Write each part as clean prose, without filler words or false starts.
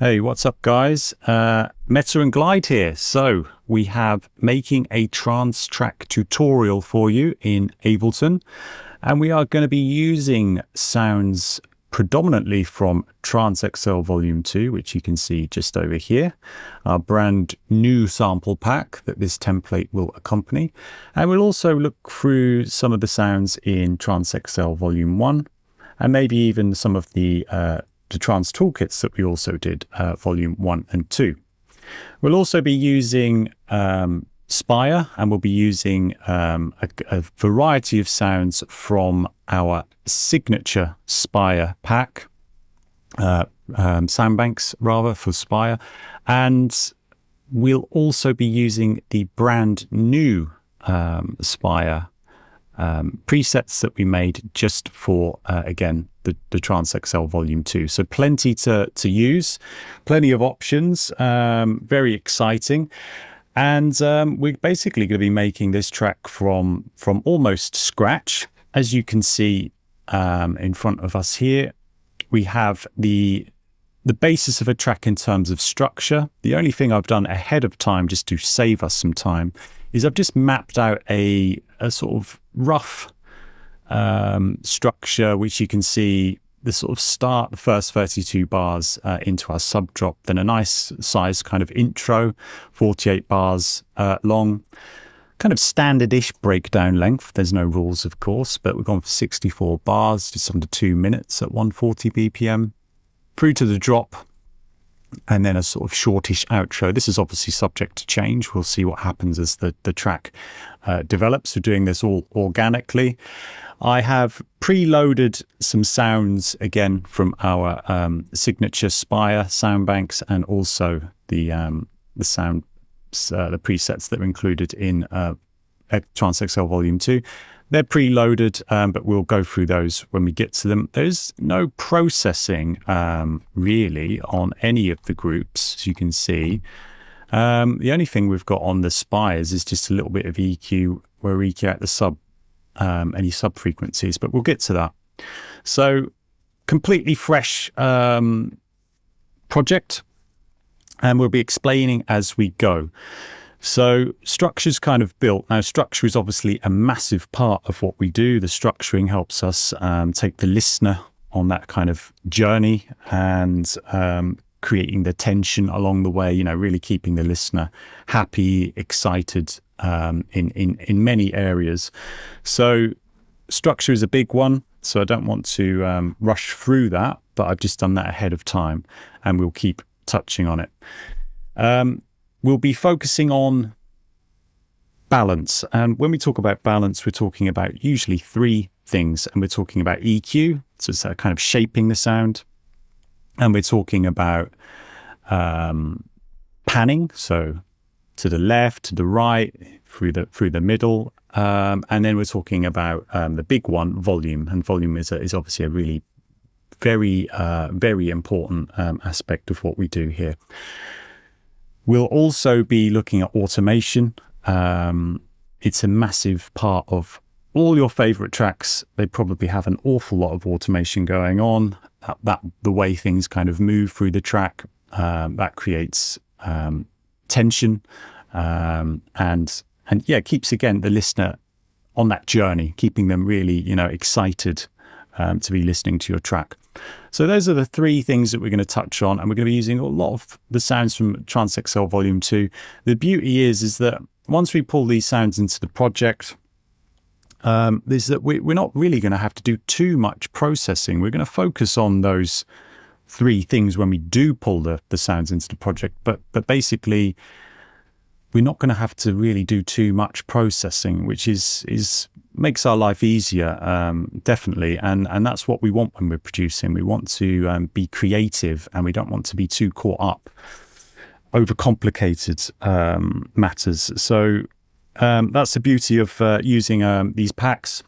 Hey, what's up guys? Meta and Glide here. So we have making a trance track tutorial for you in Ableton, and we are going to be using sounds predominantly from Trance XL Volume 2, which you can see just over here, our brand new sample pack that this template will accompany. And we'll also look through some of the sounds in Trance XL Volume 1, and maybe even some of the trance toolkits that we also did volume 1 and 2. We'll also be using Spire, and we'll be using a variety of sounds from our signature Spire pack, sound banks rather, for Spire. And we'll also be using the brand new Spire presets that we made just for, again, the Trance XL Volume 2. So plenty to use, plenty of options, very exciting. And we're basically going to be making this track from almost scratch. As you can see in front of us here, we have the basis of a track in terms of structure. The only thing I've done ahead of time, just to save us some time, is I've just mapped out a sort of rough structure, which you can see the sort of start, the first 32 bars into our sub drop, then a nice size kind of intro, 48 bars long, kind of standard-ish breakdown length. There's no rules, of course, but we've gone for 64 bars, just under 2 minutes at 140 BPM, through to the drop, and then a sort of shortish outro. This is obviously subject to change. We'll see what happens as the track develops. We're doing this all organically. I have preloaded some sounds again from our signature Spire sound banks, and also the presets that were included in Trance XL Volume 2. They're preloaded, but we'll go through those when we get to them. There's no processing really on any of the groups, as you can see. The only thing we've got on the Spires is just a little bit of EQ, where we EQ out the any sub frequencies, but we'll get to that. So completely fresh project, and we'll be explaining as we go. So structure's kind of built. Now, structure is obviously a massive part of what we do. The structuring helps us take the listener on that kind of journey, and creating the tension along the way, really keeping the listener happy, excited in many areas. So structure is a big one. So I don't want to rush through that, but I've just done that ahead of time, and we'll keep touching on it. We'll be focusing on balance. And when we talk about balance, we're talking about usually three things. And we're talking about EQ, so it's kind of shaping the sound. And we're talking about panning, so to the left, to the right, through the middle. And then we're talking about the big one, volume. And volume is obviously a really very, very important aspect of what we do here. We'll also be looking at automation. It's a massive part of all your favorite tracks. They probably have an awful lot of automation going on. That the way things kind of move through the track, that creates tension, and yeah, keeps again the listener on that journey, keeping them really excited to be listening to your track. So those are the three things that we're going to touch on, and we're going to be using a lot of the sounds from Trance XL Volume 2. The beauty is that once we pull these sounds into the project, is that we're not really going to have to do too much processing. We're going to focus on those three things when we do pull the sounds into the project, but basically we're not going to have to really do too much processing, which makes our life easier, definitely. And that's what we want when we're producing. We want to be creative, and we don't want to be too caught up over complicated matters. So that's the beauty of using these packs,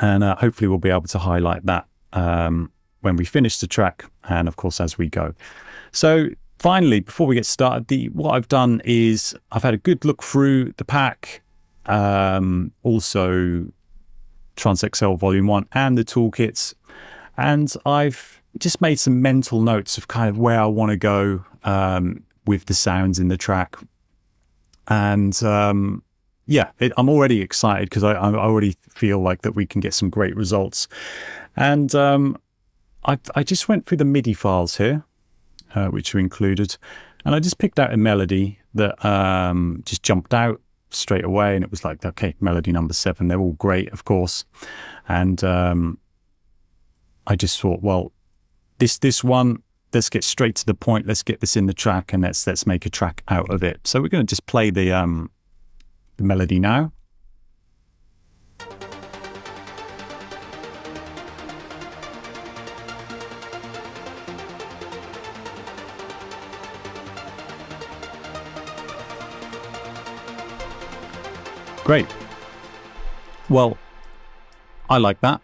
and hopefully we'll be able to highlight that when we finish the track, and of course as we go. So finally, before we get started, what I've done is I've had a good look through the pack, also Trance XL Volume 1 and the toolkits, and I've just made some mental notes of kind of where I want to go with the sounds in the track. And yeah, I'm already excited because I already feel like that we can get some great results. And I just went through the MIDI files here, which are included, and I just picked out a melody that just jumped out straight away, and it was like, okay, melody number 7. They're all great, of course. And I just thought, well, this one, let's get straight to the point. Let's get this in the track, and let's make a track out of it. So we're going to just play the melody now. Great. Well, I like that.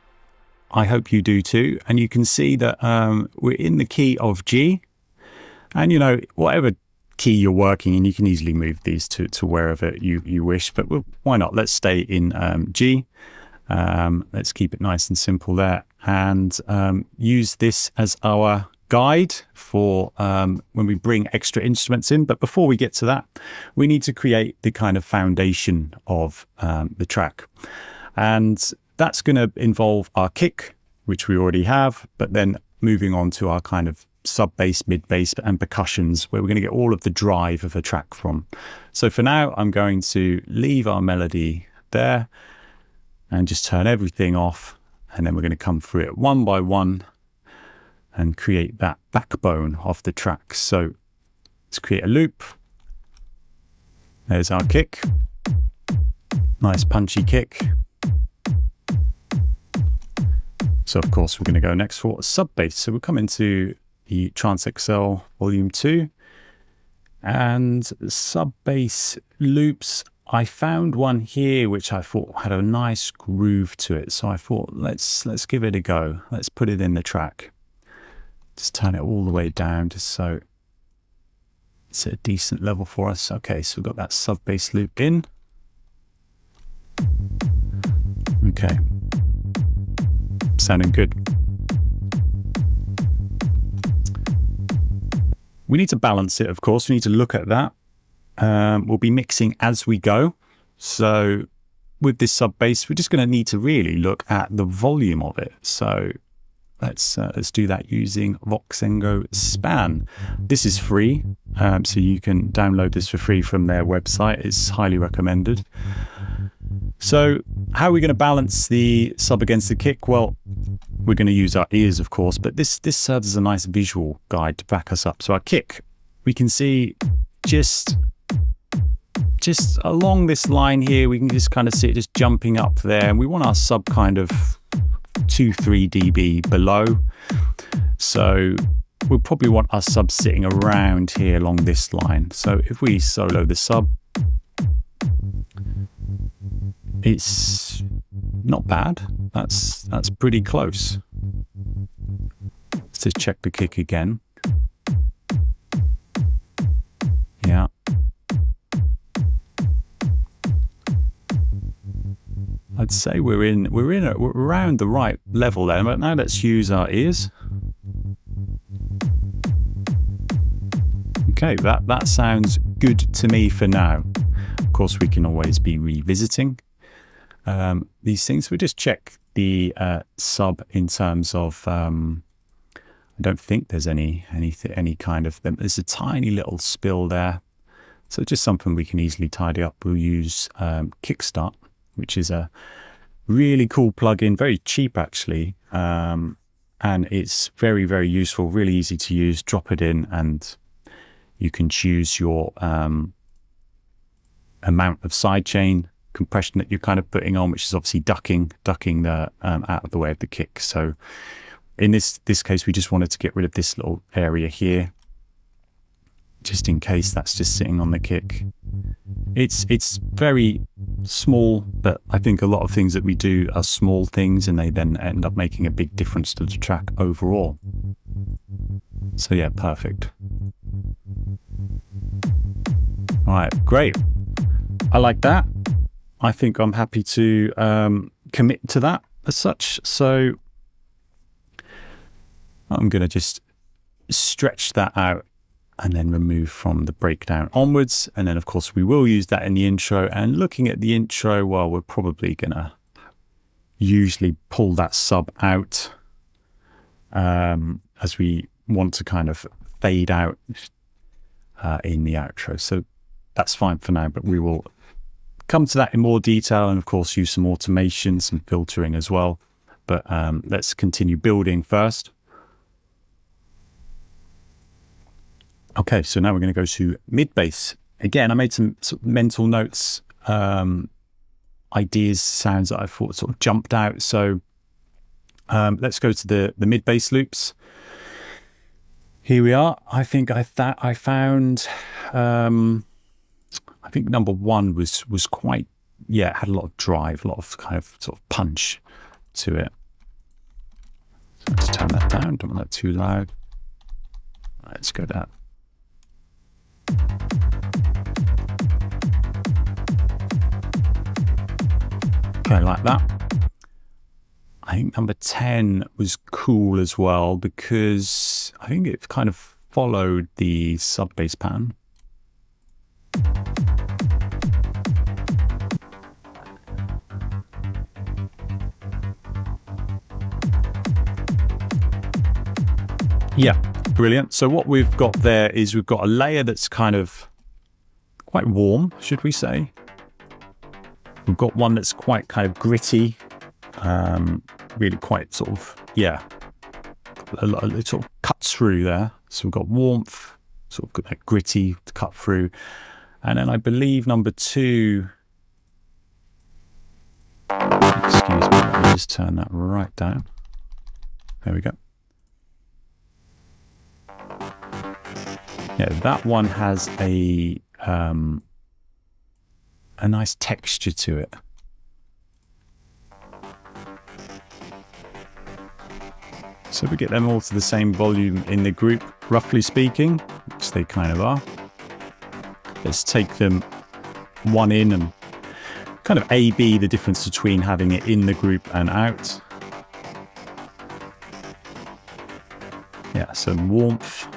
I hope you do too. And you can see that we're in the key of G. And, you know, whatever key you're working in, you can easily move these to wherever you wish. But why not? Let's stay in G. Let's keep it nice and simple there. And use this as our guide for when we bring extra instruments in. But before we get to that, we need to create the kind of foundation of the track. And that's going to involve our kick, which we already have, but then moving on to our kind of sub bass, mid bass, and percussions, where we're going to get all of the drive of a track from. So for now, I'm going to leave our melody there and just turn everything off. And then we're going to come through it one by one and create that backbone of the track. So let's create a loop. There's our kick. Nice punchy kick. So of course we're going to go next for sub bass. So we'll come into the Trance XL Volume 2 and sub bass loops. I found one here which I thought had a nice groove to it. So I thought let's give it a go. Let's put it in the track. Just turn it all the way down just so it's at a decent level for us. Okay, so we've got that sub bass loop in. Okay. Sounding good. We need to balance it, of course. We need to look at that. We'll be mixing as we go. So with this sub bass, we're just going to need to really look at the volume of it. So let's do that using Voxengo Span. This is free, so you can download this for free from their website. It's highly recommended. So how are we going to balance the sub against the kick? Well, we're going to use our ears, of course, but this serves as a nice visual guide to back us up. So our kick, we can see just along this line here, we can just kind of see it just jumping up there. And we want our sub kind of 2-3 dB below. So we'll probably want our sub sitting around here along this line. So if we solo the sub, it's not bad. That's pretty close. Let's just check the kick again. Yeah. I'd say we're around the right level there, but now let's use our ears. Okay, that sounds good to me for now. Of course, we can always be revisiting these things. We just check the sub in terms of. I don't think there's any kind of them. There's a tiny little spill there, so just something we can easily tidy up. We'll use Kickstart, which is a really cool plugin, very cheap actually, and it's very, very useful, really easy to use. Drop it in and you can choose your amount of sidechain compression that you're kind of putting on, which is obviously ducking the out of the way of the kick. So in this case, we just wanted to get rid of this little area here, just in case that's just sitting on the kick. It's very small, but I think a lot of things that we do are small things and they then end up making a big difference to the track overall. So yeah, perfect. All right, great. I like that. I think I'm happy to commit to that as such. So I'm going to just stretch that out and then remove from the breakdown onwards. And then of course we will use that in the intro. And looking at the intro, well, we're probably going to usually pull that sub out as we want to kind of fade out in the outro. So that's fine for now, but we will come to that in more detail and of course use some automation, some filtering as well. But let's continue building first. Okay, so now we're going to go to mid bass. Again, I made some sort of mental notes, ideas, sounds that I thought sort of jumped out. So let's go to the mid bass loops. Here we are. I think I found, I think number one was quite, yeah, it had a lot of drive, a lot of kind of sort of punch to it. So let's turn that down. Don't want that too loud. Let's go down. Okay, like that. I think number 10 was cool as well because I think it kind of followed the sub bass pattern. Yeah, brilliant. So what we've got there is we've got a layer that's kind of quite warm, should we say. We've got one that's quite kind of gritty, really quite sort of, yeah, it sort of cuts through there. So we've got warmth, sort of got that gritty to cut through. And then I believe number 2, excuse me, let me just turn that right down. There we go. Yeah, that one has a nice texture to it. So we get them all to the same volume in the group, roughly speaking, which they kind of are. Let's take them one in and kind of A-B the difference between having it in the group and out. Yeah, some warmth.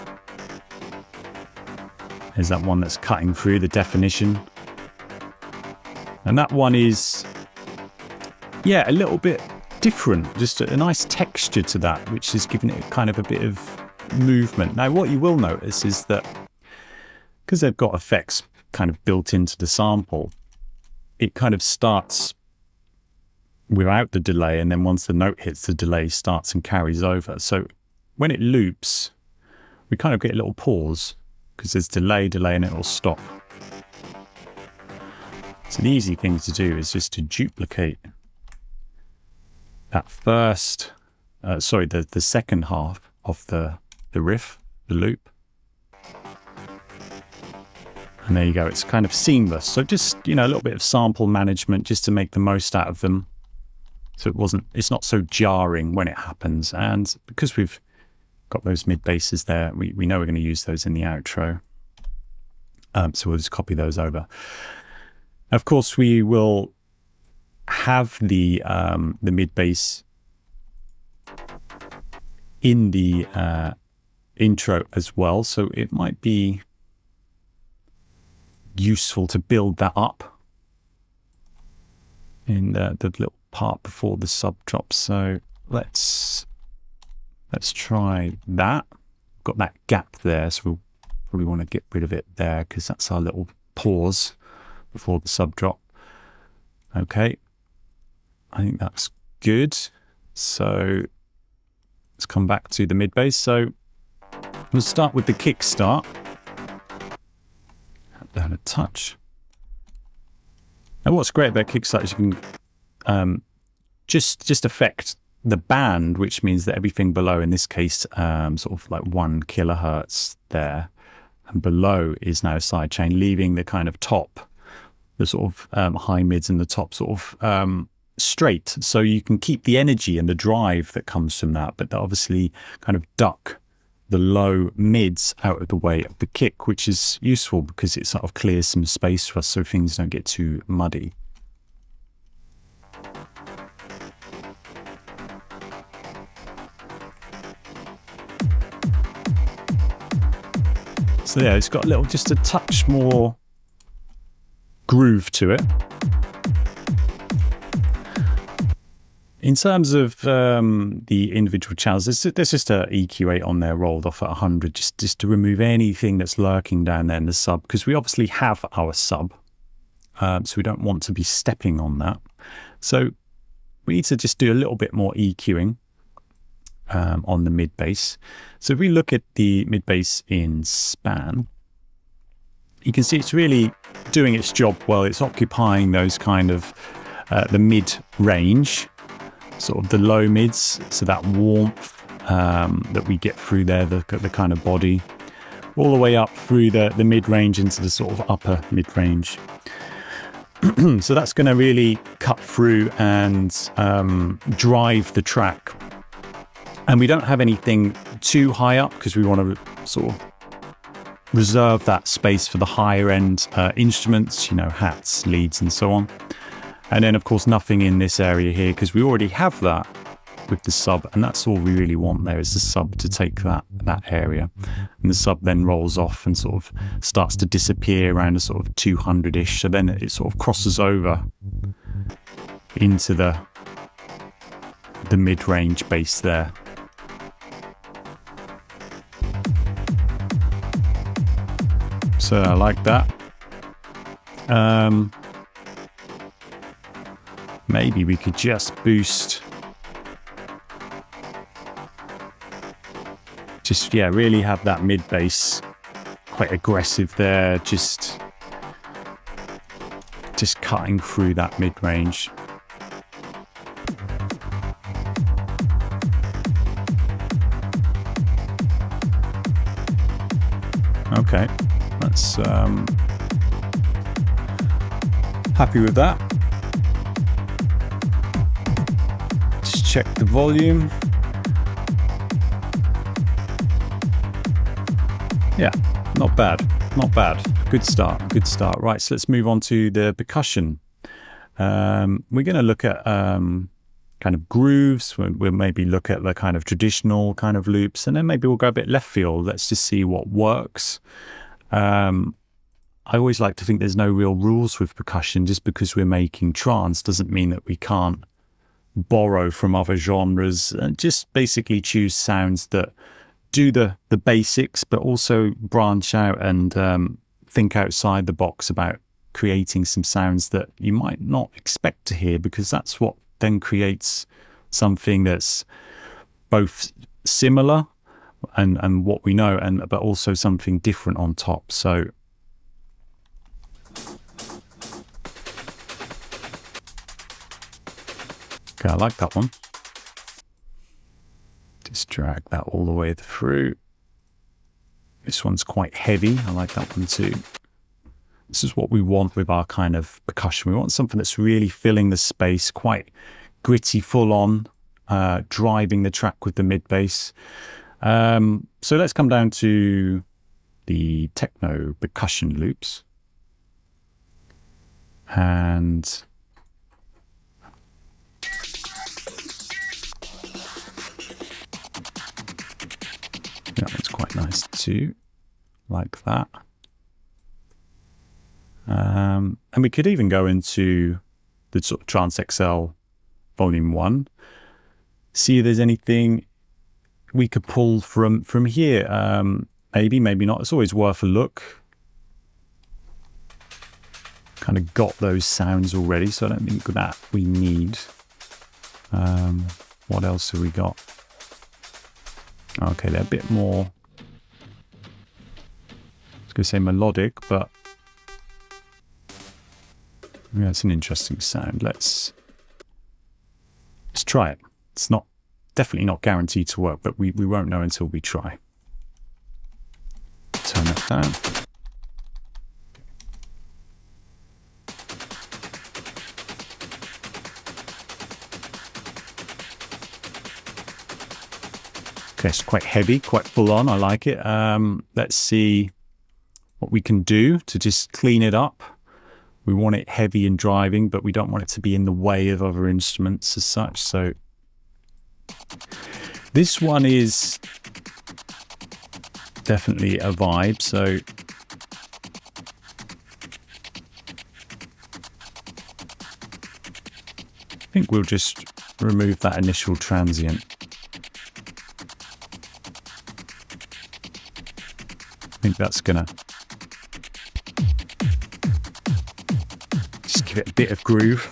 There's that one that's cutting through the definition. And that one is, yeah, a little bit different, just a nice texture to that, which is giving it kind of a bit of movement. Now, what you will notice is that because they've got effects kind of built into the sample, it kind of starts without the delay, and then once the note hits, the delay starts and carries over. So when it loops, we kind of get a little pause because there's delay, and it will stop. So the easy thing to do is just to duplicate that first, the second half of the riff, the loop. And there you go, it's kind of seamless. So just, a little bit of sample management just to make the most out of them. So it's not so jarring when it happens. And because we've got those mid basses there, we know we're going to use those in the outro. So we'll just copy those over. Of course, we will have the mid bass in the intro as well. So it might be useful to build that up in the little part before the sub drop. So let's try that. Got that gap there, so we'll probably want to get rid of it there because that's our little pause before the sub drop. Okay, I think that's good. So let's come back to the mid bass. So we'll start with the kick start. Down a touch. And what's great about kickstart is you can just affect the band, which means that everything below, in this case, sort of like 1 kilohertz there, and below is now a sidechain, leaving the kind of top, the sort of high mids and the top sort of straight. So you can keep the energy and the drive that comes from that, but obviously kind of duck the low mids out of the way of the kick, which is useful because it sort of clears some space for us so things don't get too muddy. So yeah, it's got a little, just a touch more groove to it. In terms of the individual channels, there's just a EQ8 on there rolled off at 100, just to remove anything that's lurking down there in the sub, because we obviously have our sub, so we don't want to be stepping on that. So we need to just do a little bit more EQing on the mid bass. So if we look at the mid bass in span, you can see it's really doing its job well. It's occupying those kind of the mid range, sort of the low mids, so that warmth that we get through there, the kind of body, all the way up through the mid range into the sort of upper mid range. So that's going to really cut through and drive the track. And we don't have anything too high up because we want to sort of reserve that space for the higher end instruments, you know, hats, leads and so on. And then of course nothing in this area here because we already have that with the sub, and that's all we really want there is the sub to take that area. And the sub then rolls off and sort of starts to disappear around a sort of 200-ish, so then it sort of crosses over into the mid-range bass there. So I like that. Maybe we could just boost, just, yeah, really have that mid bass quite aggressive there, just cutting through that mid range. Okay, that's happy with that. Just check the volume. Yeah, not bad, not bad. Good start, good start. Right, so let's move on to the percussion. We're going to look at kind of grooves. We'll maybe look at the kind of traditional kind of loops, and then maybe we'll go a bit left field. Let's just see what works. I always like to think there's no real rules with percussion. Just because we're making trance doesn't mean that we can't borrow from other genres and just basically choose sounds that do the basics, but also branch out and think outside the box about creating some sounds that you might not expect to hear, because that's what then creates something that's both similar and what we know, but also something different on top. So okay, I like that one. Just drag that all the way through. This one's quite heavy. I like that one too. This is what we want with our kind of percussion. We want something that's really filling the space, quite gritty, full on, driving the track with the mid bass. So let's come down to the techno percussion loops. And that one's quite nice too, like that. And we could even go into the sort of Trance XL Volume 1, see if there's anything we could pull from here. Maybe not. It's always worth a look. Kind of got those sounds already, so I don't think that we need. What else have we got? Okay, they're a bit more, I was going to say melodic, but yeah, it's an interesting sound. Let's try it. It's definitely not guaranteed to work, but we won't know until we try. Turn that down. Okay, it's quite heavy, quite full on. I like it. Let's see what we can do to just clean it up. We want it heavy and driving, but we don't want it to be in the way of other instruments as such. So this one is definitely a vibe. So I think we'll just remove that initial transient. I think that's gonna just give it a bit of groove.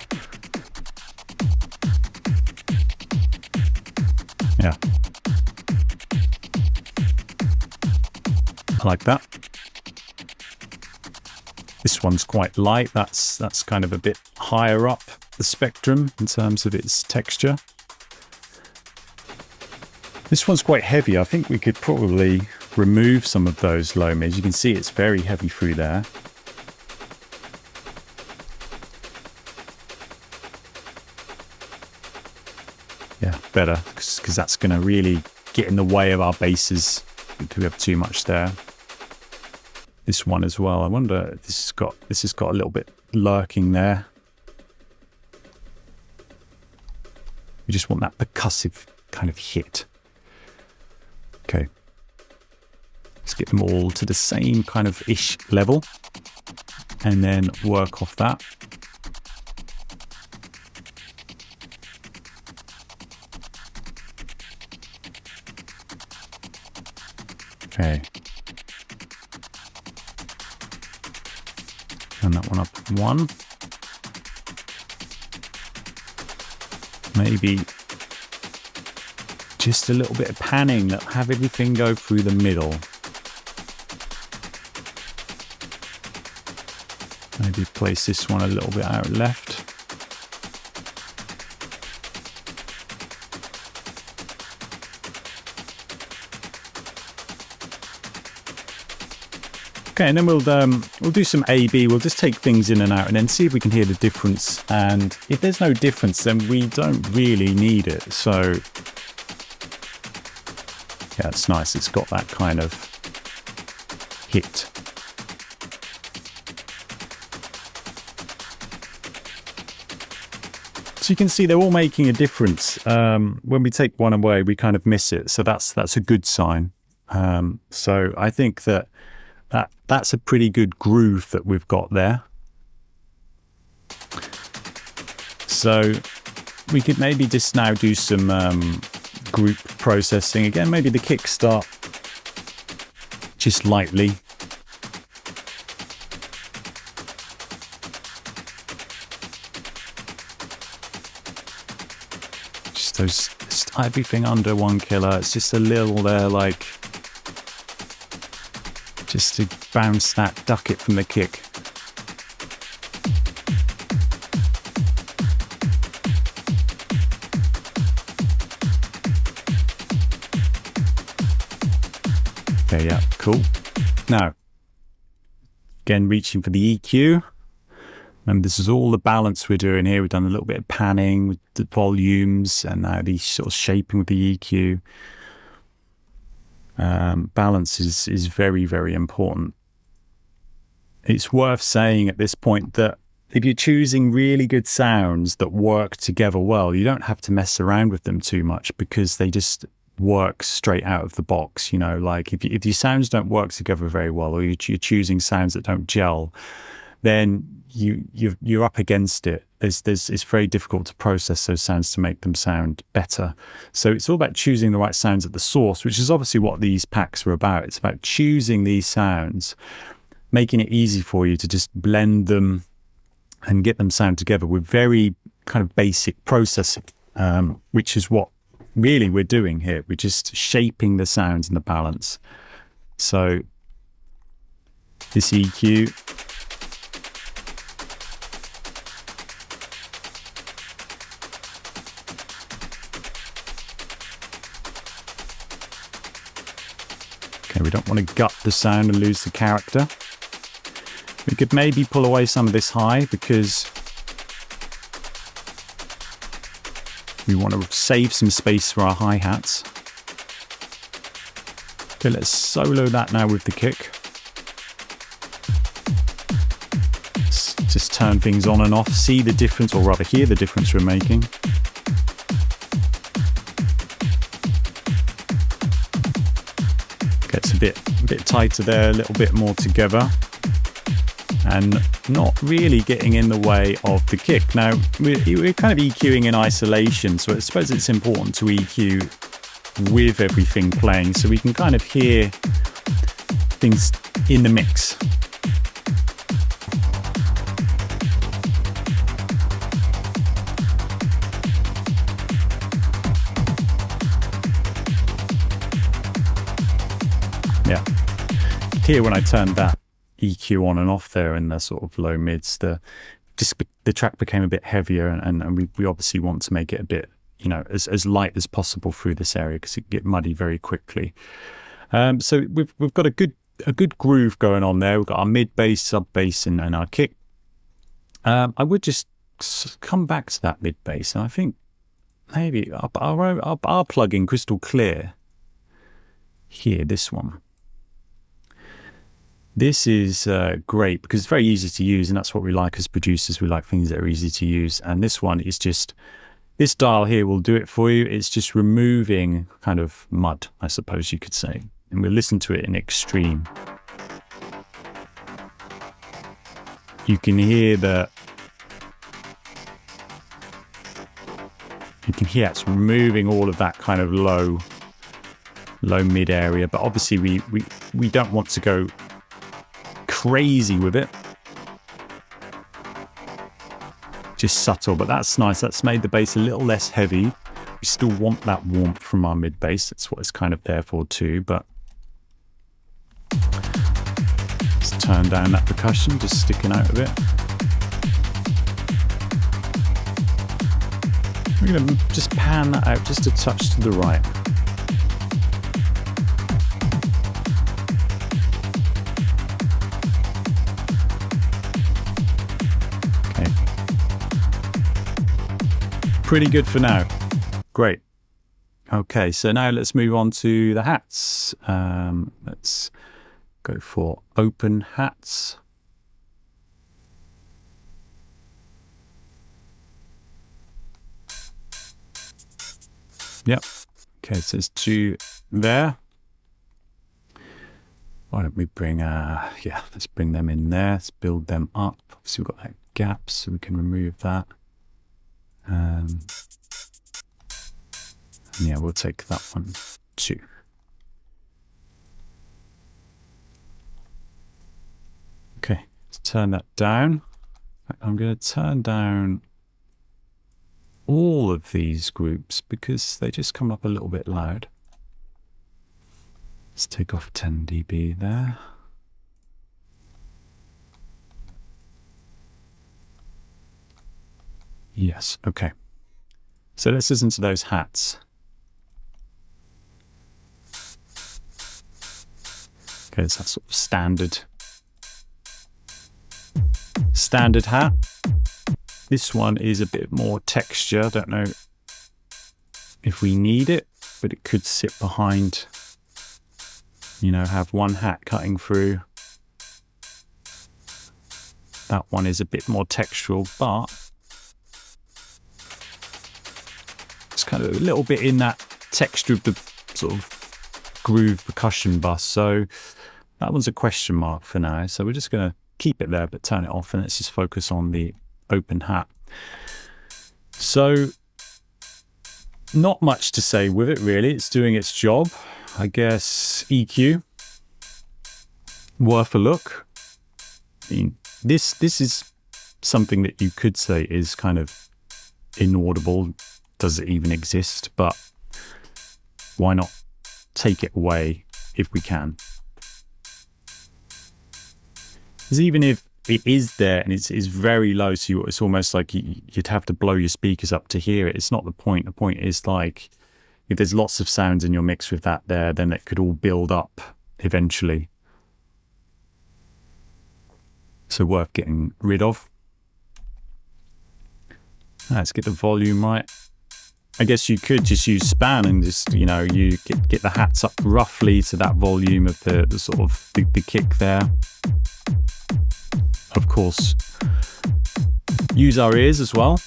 Yeah, I like that. This one's quite light. That's kind of a bit higher up the spectrum in terms of its texture. This one's quite heavy. I think we could probably remove some of those low mids. You can see it's very heavy through there. Yeah, better, because that's going to really get in the way of our basses if we have too much there. This one as well. I wonder if this has got a little bit lurking there. We just want that percussive kind of hit. Okay. Let's get them all to the same kind of ish level and then work off that. Okay. Turn that one up 1. Maybe just a little bit of panning, that have everything go through the middle. Maybe place this one a little bit out left. Okay, and then we'll do some A/B. We'll just take things in and out and then see if we can hear the difference. And if there's no difference, then we don't really need it. So yeah, it's nice. It's got that kind of hit. So you can see they're all making a difference. When we take one away, we kind of miss it. So that's a good sign. So I think that's a pretty good groove that we've got there. So we could maybe just now do some group processing again. Maybe the kick start just lightly. Just everything under 1 killer. It's just a little there, like, just to bounce that, duck it from the kick. Okay, yeah, cool. Now, again, reaching for the EQ. Remember, this is all the balance we're doing here. We've done a little bit of panning with the volumes and now the sort of shaping with the EQ. Balance is very, very important. It's worth saying at this point that if you're choosing really good sounds that work together well, you don't have to mess around with them too much because they just work straight out of the box. You know, like if your sounds don't work together very well, or you're choosing sounds that don't gel, then you're up against it. It's very difficult to process those sounds to make them sound better. So it's all about choosing the right sounds at the source, which is obviously what these packs are about. It's about choosing these sounds, making it easy for you to just blend them and get them sound together with very kind of basic processing, which is what really we're doing here. We're just shaping the sounds and the balance. So this EQ, we don't want to gut the sound and lose the character. We could maybe pull away some of this high because we want to save some space for our hi-hats. Okay, let's solo that now with the kick. Let's just turn things on and off, see the difference, or rather hear the difference we're making. Get some a bit tighter there, a little bit more together, and not really getting in the way of the kick. Now, we're kind of EQing in isolation, so I suppose it's important to EQ with everything playing so we can kind of hear things in the mix. Yeah, here when I turned that EQ on and off there in the sort of low mids, the track became a bit heavier, and we obviously want to make it a bit, you know, as light as possible through this area because it can get muddy very quickly. So we've got a good groove going on there. We've got our mid bass, sub bass, and our kick. I would just come back to that mid bass, and I think maybe our plug-in Crystal Clear here, this one. This is great because it's very easy to use, and that's what we like as producers. We like things that are easy to use. And this one is just, this dial here will do it for you. It's just removing kind of mud, I suppose you could say. And we'll listen to it in extreme. You can hear it's removing all of that kind of low mid area. But obviously we don't want to go crazy with it, just subtle, but that's nice. That's made the bass a little less heavy. We still want that warmth from our mid bass. That's what it's kind of there for too. But let's turn down that percussion, just sticking out of it. We're going to just pan that out just a touch to the right. Pretty good for now. Great. Okay, so now let's move on to the hats. Let's go for open hats. Yep. Okay, so there's two there. Why don't we bring, let's bring them in there. Let's build them up. Obviously we've got that gap, so we can remove that. Yeah, we'll take that one too. Okay, let's turn that down. I'm going to turn down all of these groups because they just come up a little bit loud. Let's take off 10 dB there. Yes, okay. So let's listen to those hats. Okay, it's that sort of standard hat. This one is a bit more texture. I don't know if we need it, but it could sit behind, you know, have one hat cutting through. That one is a bit more textural, but kind of a little bit in that texture of the sort of groove percussion bus. So that one's a question mark for now. So we're just going to keep it there, but turn it off, and let's just focus on the open hat. So not much to say with it, really. It's doing its job. I guess EQ, worth a look. I mean, this is something that you could say is kind of inaudible. Does it even exist? But why not take it away if we can? Because even if it is there and it's very low, so it's almost like you'd have to blow your speakers up to hear it. It's not the point. The point is, like, if there's lots of sounds in your mix with that there, then it could all build up eventually. So worth getting rid of. Let's get the volume right. I guess you could just use span and just, you know, you get the hats up roughly to that volume of the sort of the kick there. Of course, use our ears as well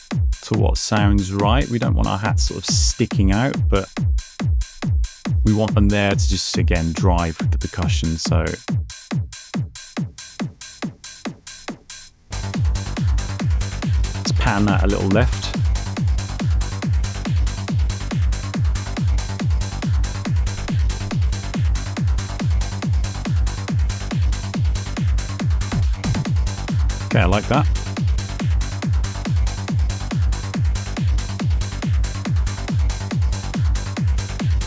to what sounds right. We don't want our hats sort of sticking out, but we want them there to just, again, drive the percussion. So let's pan that a little left. Okay, I like that.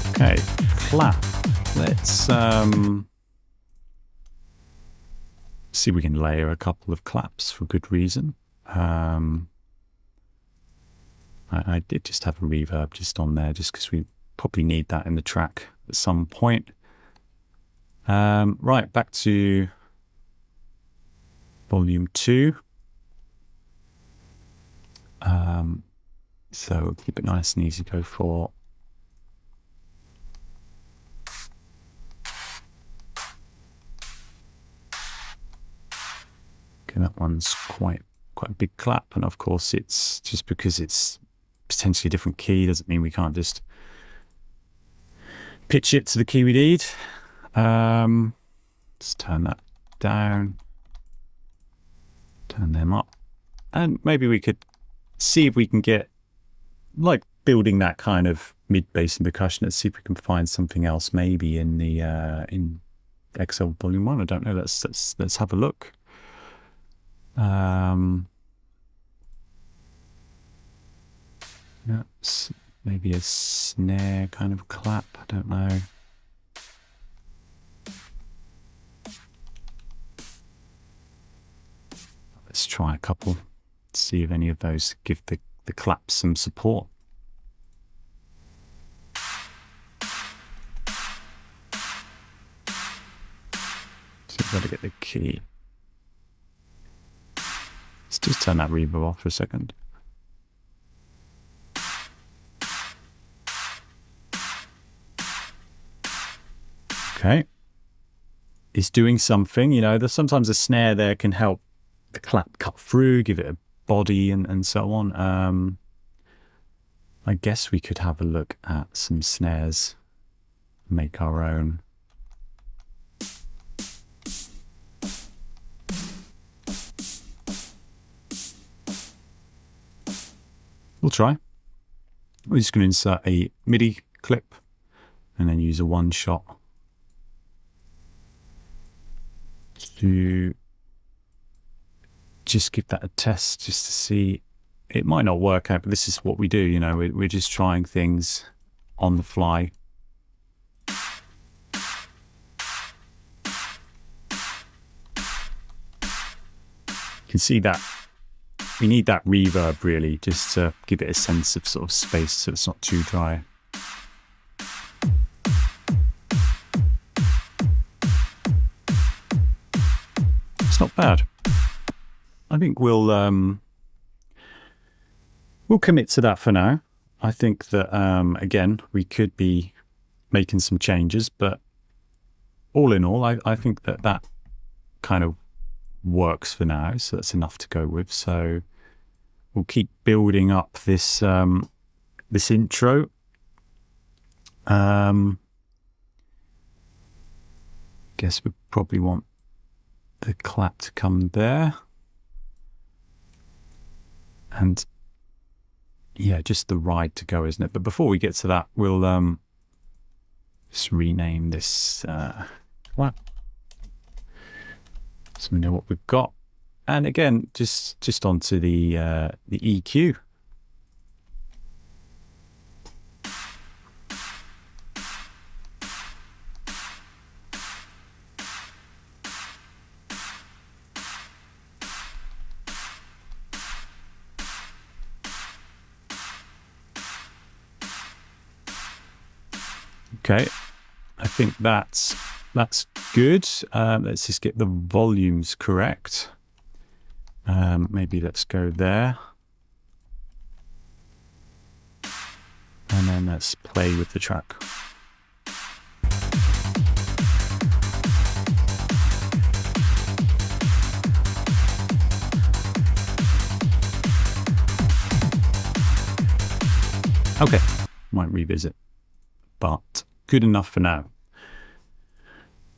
Okay, clap. Let's see if we can layer a couple of claps for good reason. I did just have a reverb just on there, just because we probably need that in the track at some point. Right, back to volume 2. So keep it nice and easy. Go for that one's quite a big clap, and of course it's just because it's potentially a different key doesn't mean we can't just pitch it to the key we need. Let's turn that down, turn them up, and maybe we could see if we can get, like, building that kind of mid bass and percussion. Let's see if we can find something else maybe in the in XL Volume 1. I don't know. Let's have a look. Maybe a snare kind of clap. I don't know. Let's try a couple. See if any of those give the clap some support. So we've got to get the key. Let's just turn that reverb off for a second. Okay. It's doing something, you know. There's sometimes a snare there can help the clap cut through, give it a body and so on. I guess we could have a look at some snares, make our own. We'll try. We're just going to insert a MIDI clip and then use a one shot to just give that a test, just to see. It might not work out, but this is what we do, you know. We're just trying things on the fly. You can see that we need that reverb really, just to give it a sense of sort of space so it's not too dry. It's not bad. I think we'll commit to that for now. I think that again, we could be making some changes, but all in all, I think that kind of works for now. So that's enough to go with. So we'll keep building up this this intro. Guess we probably want the clap to come there. And yeah, just the ride to go, isn't it? But before we get to that, we'll just rename this clap, so we know what we've got. And again, just onto the EQ. Okay, I think that's good. Let's just get the volumes correct. Maybe let's go there. And then let's play with the track. Okay, might revisit, but good enough for now.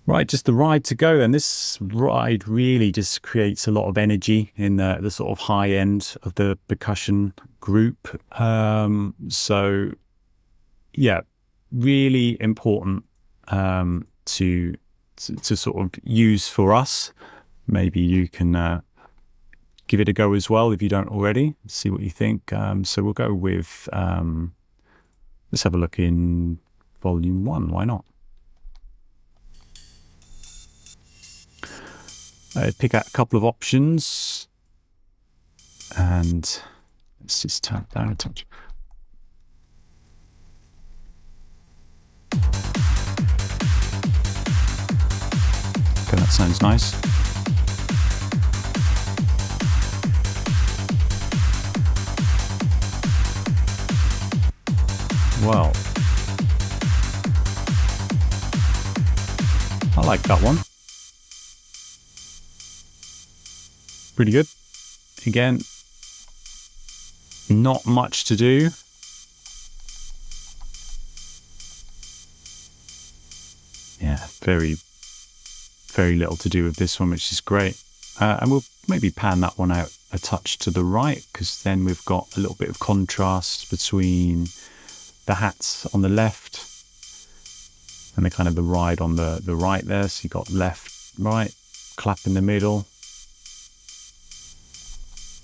Right, just the ride to go. And this ride really just creates a lot of energy in the sort of high end of the percussion group. So yeah, really important to sort of use for us. Maybe you can give it a go as well if you don't already. See what you think. So we'll go with, let's have a look in volume 1. Why not? Pick out a couple of options and let's just turn it down a touch. Okay, that sounds nice. Well, I like that one. Pretty good. Again, not much to do. Yeah, very little to do with this one, which is great. And we'll maybe pan that one out a touch to the right, because then we've got a little bit of contrast between the hats on the left and the kind of the ride on the right there. So you got left, right, clap in the middle.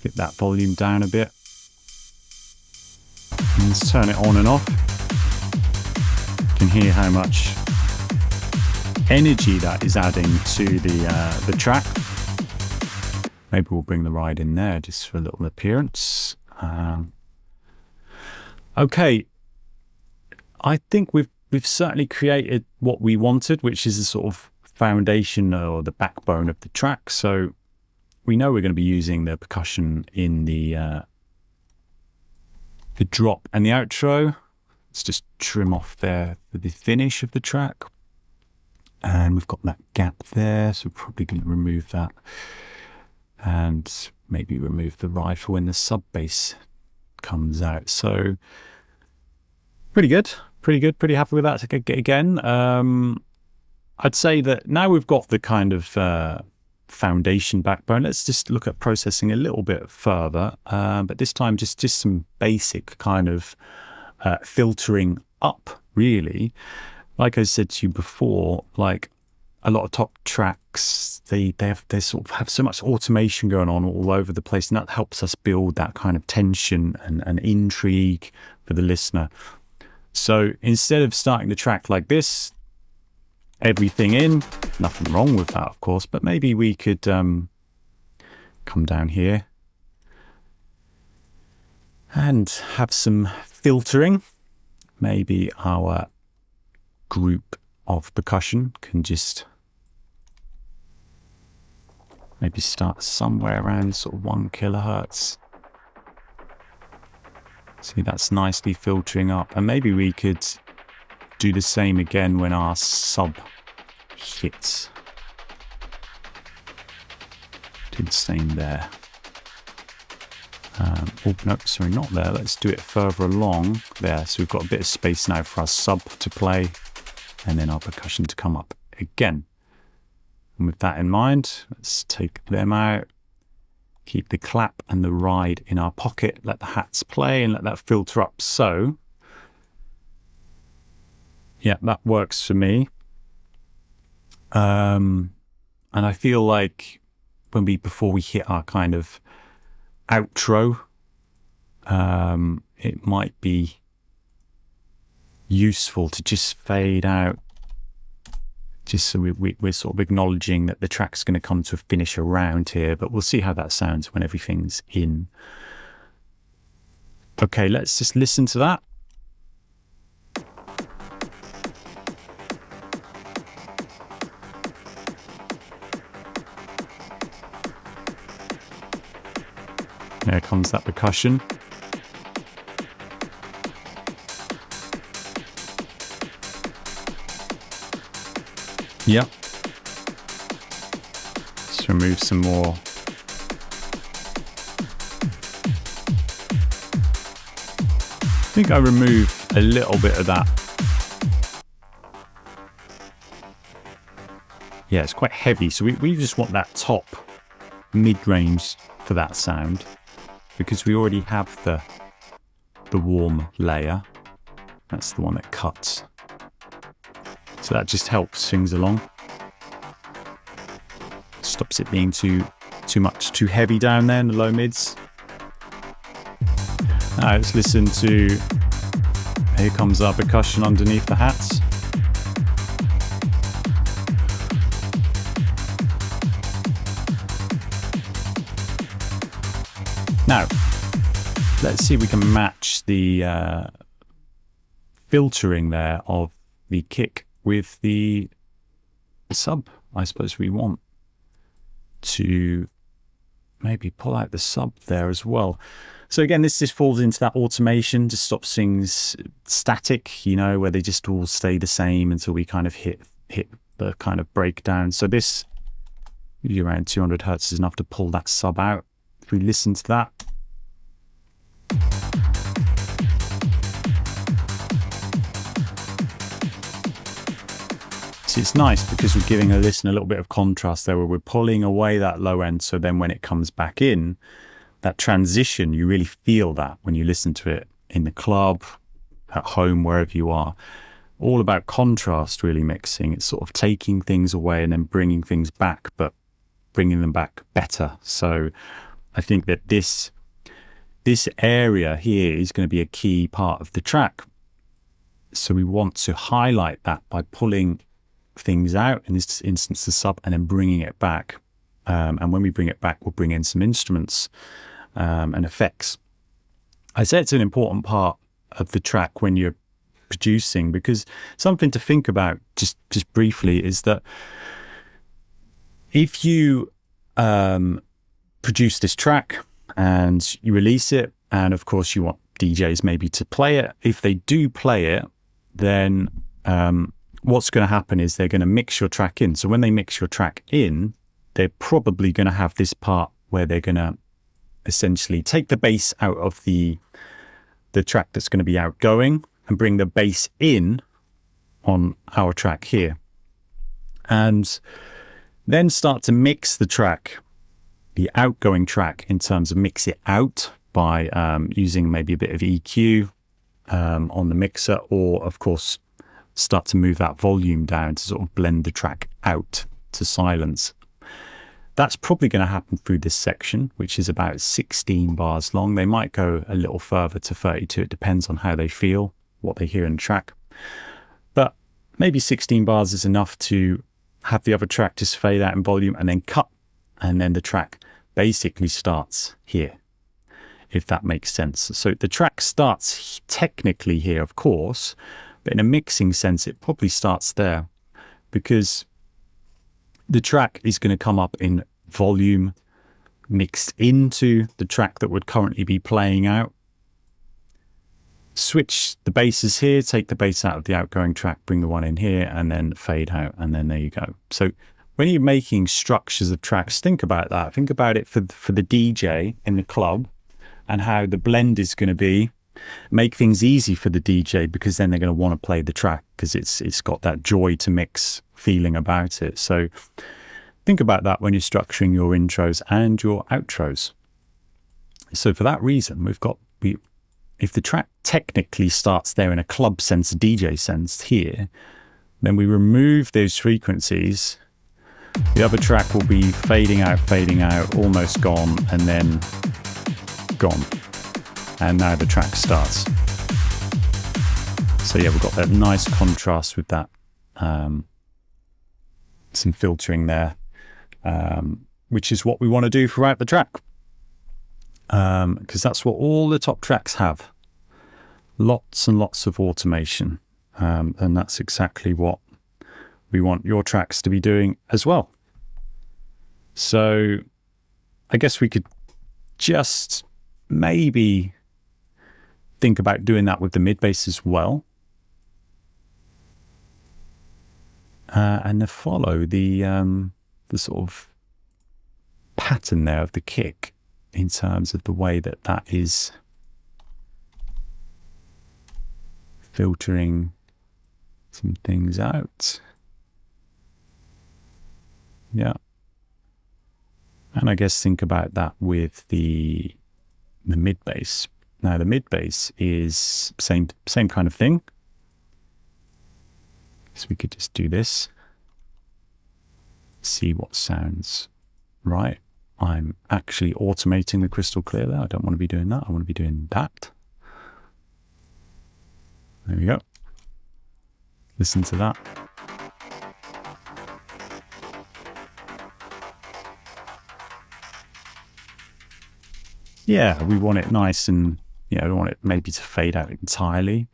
Get that volume down a bit. And let's turn it on and off. You can hear how much energy that is adding to the track. Maybe we'll bring the ride in there just for a little appearance. Okay, I think we've certainly created what we wanted, which is a sort of foundation or the backbone of the track. So we know we're going to be using the percussion in the drop and the outro. Let's just trim off there for the finish of the track. And we've got that gap there, so we're probably going to remove that. And maybe remove the ride for when the sub bass comes out. So pretty good, pretty happy with that again. I'd say that now we've got the kind of foundation backbone, let's just look at processing a little bit further, but this time just some basic kind of filtering up, really. Like I said to you before, like a lot of top tracks, they sort of have so much automation going on all over the place, and that helps us build that kind of tension and intrigue for the listener. So instead of starting the track like this, everything in, nothing wrong with that, of course, but maybe we could come down here and have some filtering. Maybe our group of percussion can just maybe start somewhere around sort of 1 kilohertz. See, that's nicely filtering up, and maybe we could do the same again when our sub hits. Do the same there. Oh, no, sorry, not there. Let's do it further along there. So we've got a bit of space now for our sub to play and then our percussion to come up again. And with that in mind, let's take them out. Keep the clap and the ride in our pocket. Let the hats play and let that filter up. So yeah, that works for me. And I feel like before we hit our kind of outro, it might be useful to just fade out, just so we're sort of acknowledging that the track's going to come to a finish around here, but we'll see how that sounds when everything's in. Okay, let's just listen to that. There comes that percussion. Yep. Let's remove some more. I think I remove a little bit of that yeah, it's quite heavy. So we just want that top mid-range for that sound, because we already have the warm layer. That's the one that cuts. So that just helps things along. Stops it being too much, too heavy down there in the low mids. Now let's listen to, here comes our percussion underneath the hats. Now, let's see if we can match the filtering there of the kick with the sub. I suppose we want to maybe pull out the sub there as well. So again, this just falls into that automation, just stops things static, you know, where they just all stay the same until we kind of hit the kind of breakdown. So this, around 200 hertz is enough to pull that sub out. If we listen to that. So it's nice because we're giving a listener a little bit of contrast there, where we're pulling away that low end. So then when it comes back in, that transition, you really feel that when you listen to it in the club, at home, wherever you are. All about contrast, really mixing. It's sort of taking things away and then bringing things back, but bringing them back better. So I think that this area here is going to be a key part of the track. So we want to highlight that by pulling things out, in this instance the sub, and then bringing it back. And when we bring it back, we'll bring in some instruments and effects. I say it's an important part of the track when you're producing, because something to think about just briefly is that if you produce this track and you release it, and of course you want DJs maybe to play it, if they do play it, then what's going to happen is they're going to mix your track in. So when they mix your track in, they're probably going to have this part where they're going to essentially take the bass out of the track that's going to be outgoing and bring the bass in on our track here, and then start to mix the track, the outgoing track, in terms of mix it out by using maybe a bit of EQ on the mixer, or of course start to move that volume down to sort of blend the track out to silence. That's probably going to happen through this section, which is about 16 bars long. They might go a little further to 32. It depends on how they feel, what they hear in the track. But maybe 16 bars is enough to have the other track just fade out in volume and then cut. And then the track basically starts here, if that makes sense. So the track starts technically here, of course, but in a mixing sense, it probably starts there, because the track is going to come up in volume mixed into the track that would currently be playing out. Switch the basses here, take the bass out of the outgoing track, bring the one in here, and then fade out, and then there you go. So when you're making structures of tracks, think about that. Think about it for the DJ in the club, and how the blend is going to be. Make things easy for the DJ, because then they're going to want to play the track, because it's got that joy to mix feeling about it. So think about that when you're structuring your intros and your outros. So for that reason, if the track technically starts there in a club sense, a DJ sense here, then we remove those frequencies. The other track will be fading out, almost gone, and then gone. And now the track starts. So yeah, we've got that nice contrast with that, some filtering there, which is what we want to do throughout the track, because that's what all the top tracks have. Lots and lots of automation, and that's exactly what we want your tracks to be doing as well. So I guess we could just maybe think about doing that with the mid bass as well, and to follow the sort of pattern there of the kick in terms of the way that is filtering some things out. Yeah. And I guess think about that with the mid bass. Now the mid bass is same kind of thing. So we could just do this. See what sounds right. I'm actually automating the crystal clear there. I don't want to be doing that. I want to be doing that. There we go. Listen to that. Yeah, we want it nice and, you know, I don't want it maybe to fade out entirely.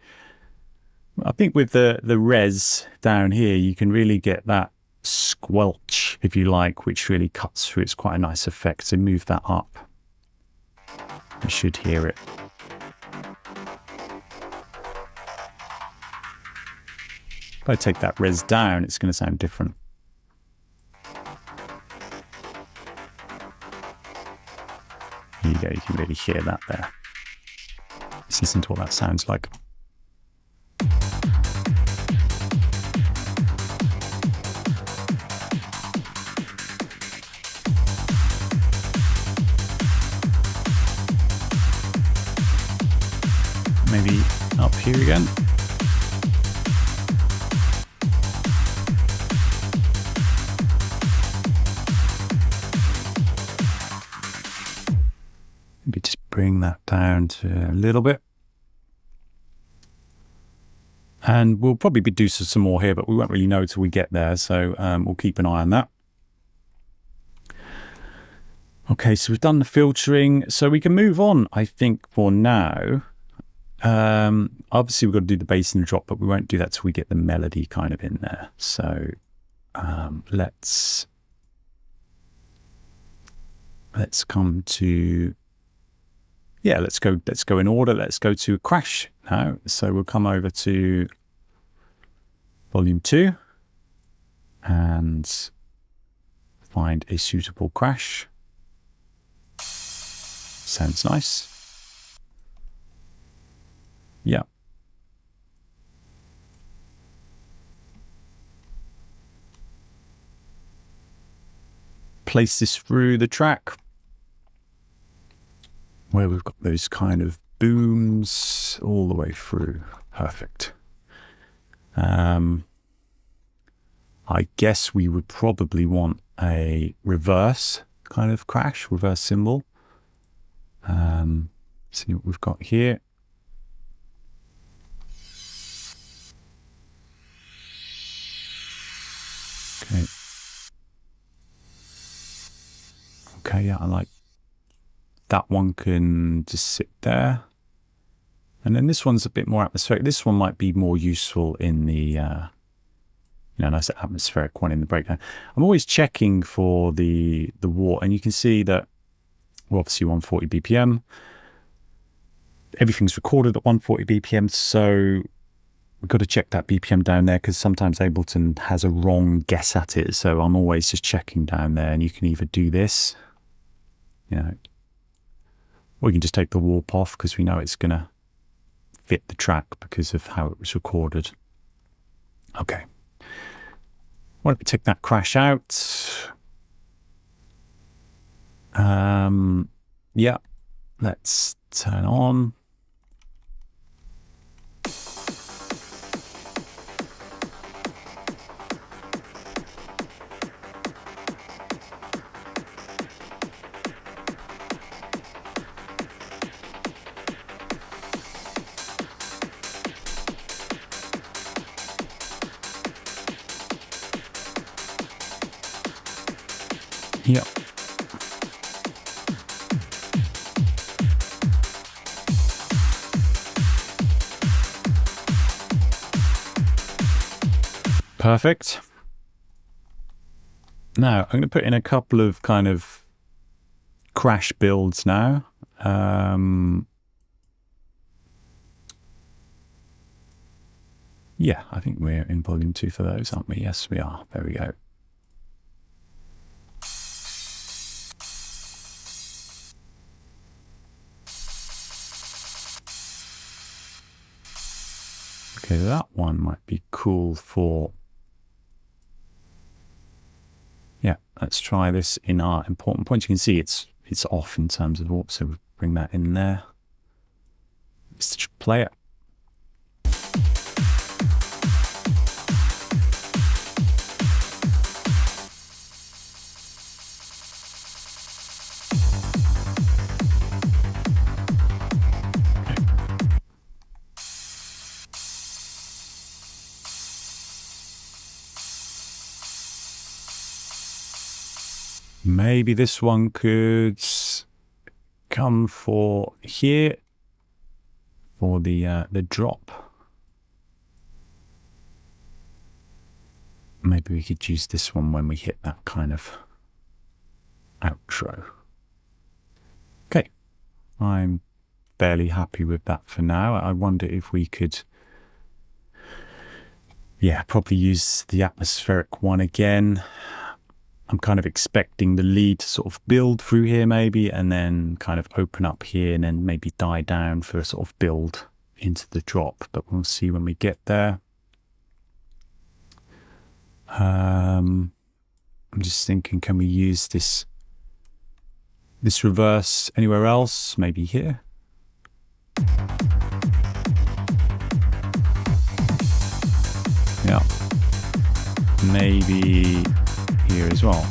I think with the res down here, you can really get that squelch, if you like, which really cuts through. It's quite a nice effect. So move that up. You should hear it. If I take that res down, it's going to sound different. Here you go, you can really hear that there. Let's listen to what that sounds like. Maybe up here again. Maybe just bring that down to a little bit. And we'll probably do some more here, but we won't really know till we get there. So we'll keep an eye on that. Okay, so we've done the filtering. So we can move on, I think, for now. Obviously, we've got to do the bass and the drop, but we won't do that till we get the melody kind of in there. So let's come to... Yeah, let's go in order. Let's go to crash now. So we'll come over to volume 2 and find a suitable crash. Sounds nice. Yeah. Place this through the track, where we've got those kind of booms all the way through. Perfect. I guess we would probably want a reverse kind of crash, reverse cymbal. See what we've got here. Okay. Okay, yeah, I like that one. Can just sit there. And then this one's a bit more atmospheric. This one might be more useful in the, nice atmospheric one in the breakdown. I'm always checking for the watt, and you can see that we're obviously 140 BPM. Everything's recorded at 140 BPM, so we've got to check that BPM down there, because sometimes Ableton has a wrong guess at it. So I'm always just checking down there, and you can either do this, or you can just take the warp off, because we know it's going to fit the track because of how it was recorded. Okay. Why don't we take that crash out? Yeah, let's turn on. Yep. Perfect. Now, I'm going to put in a couple of kind of crash builds now. Yeah, I think we're in volume 2 for those, aren't we? Yes, we are. There we go. Okay, that one might be cool for Yeah, let's try this in our important points. You can see it's off in terms of warp, so we'll bring that in there. Let's play it. Maybe this one could come for here for the drop. Maybe we could use this one when we hit that kind of outro. Okay, I'm fairly happy with that for now. I wonder if we could, yeah, probably use the atmospheric one again. I'm kind of expecting the lead to sort of build through here maybe, and then kind of open up here and then maybe die down for a sort of build into the drop, but we'll see when we get there. I'm just thinking, can we use this reverse anywhere else? Maybe here. Yeah. Maybe here as well.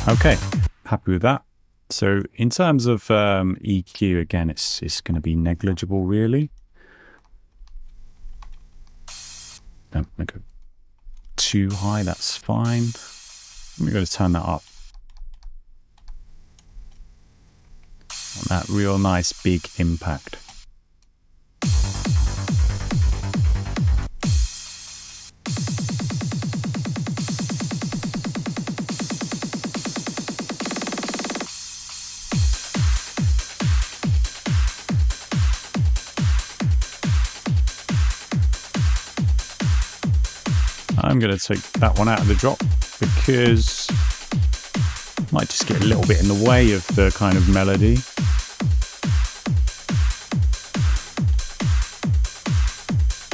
Okay, happy with that. So in terms of EQ, again, it's going to be negligible, really. Don't make it too high, that's fine. We're going to turn that up. That real nice big impact. I'm going to take that one out of the drop because it might just get a little bit in the way of the kind of melody.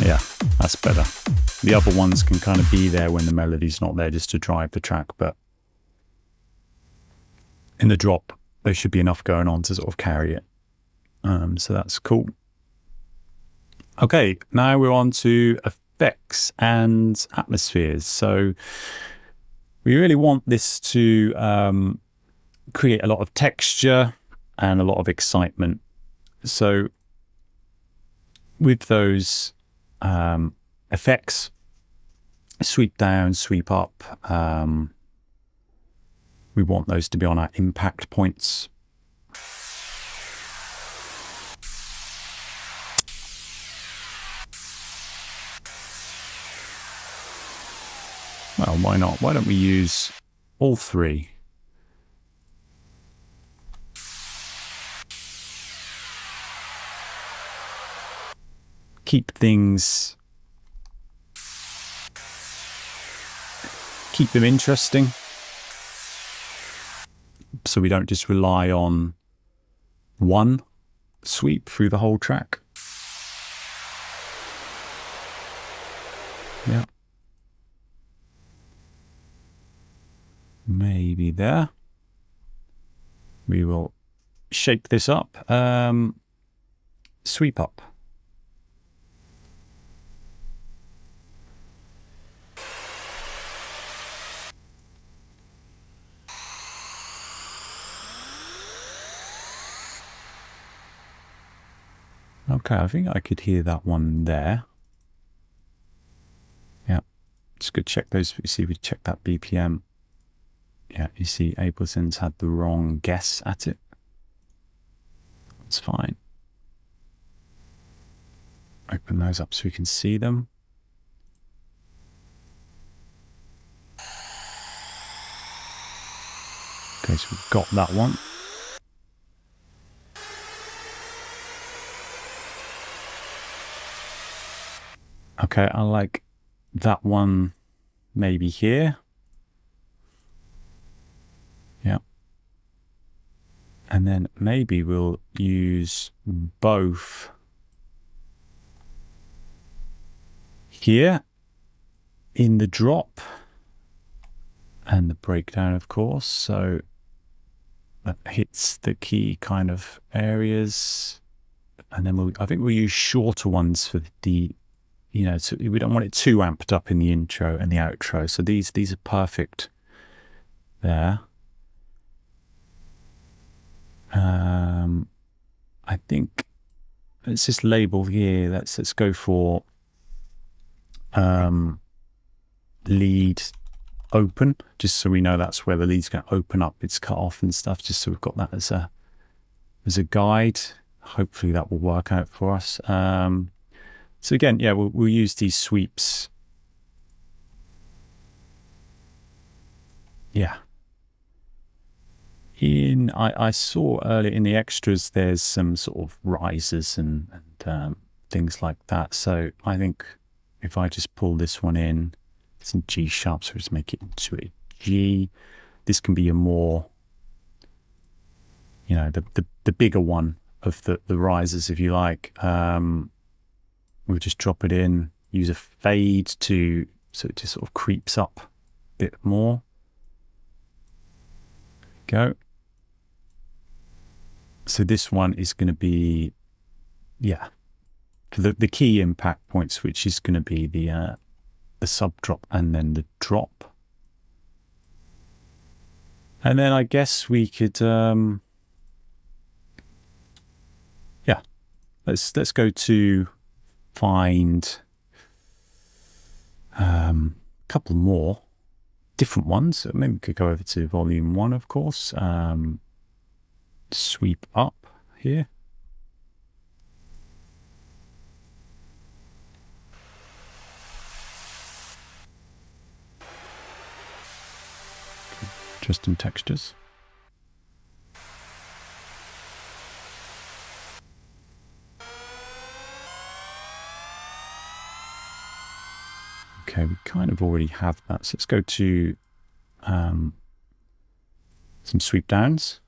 Yeah, that's better. The other ones can kind of be there when the melody's not there just to drive the track, but in the drop, there should be enough going on to sort of carry it. So that's cool. Okay, now we're on to effects and atmospheres. So we really want this to create a lot of texture and a lot of excitement. So with those effects, sweep down, sweep up, we want those to be on our impact points. Well, why not? Why don't we use all three? Keep things, keep them interesting, so we don't just rely on one sweep through the whole track. Yeah. Maybe there. We will shake this up. Sweep up. Okay, I think I could hear that one there. Yeah, just go check those. You see, we check that BPM. Yeah, you see Ableton's had the wrong guess at it. It's fine. Open those up so we can see them. Okay, so we've got that one. Okay, I like that one maybe here. Yeah. And then maybe we'll use both here in the drop and the breakdown, of course. So that hits the key kind of areas. And then I think we'll use shorter ones for the, so we don't want it too amped up in the intro and the outro. So these are perfect there. I think let's just label here. Let's go for lead open, just so we know that's where the lead's going to open up its cut off and stuff, just so we've got that as a guide. Hopefully that will work out for us. So again, yeah, we'll use these sweeps. Yeah. I saw earlier in the extras, there's some sort of risers and things like that. So I think if I just pull this one in, it's in G sharp, so just make it into a G. This can be a more, the bigger one of the risers, if you like. We'll just drop it in, use a fade so it just sort of creeps up a bit more. Go. So this one is going to be, for the key impact points, which is going to be the sub drop and then the drop. And then I guess we could, let's go to find a couple more different ones. So maybe we could go over to volume 1, of course. Sweep up here. Just in textures. Okay, we kind of already have that. So let's go to some sweep downs.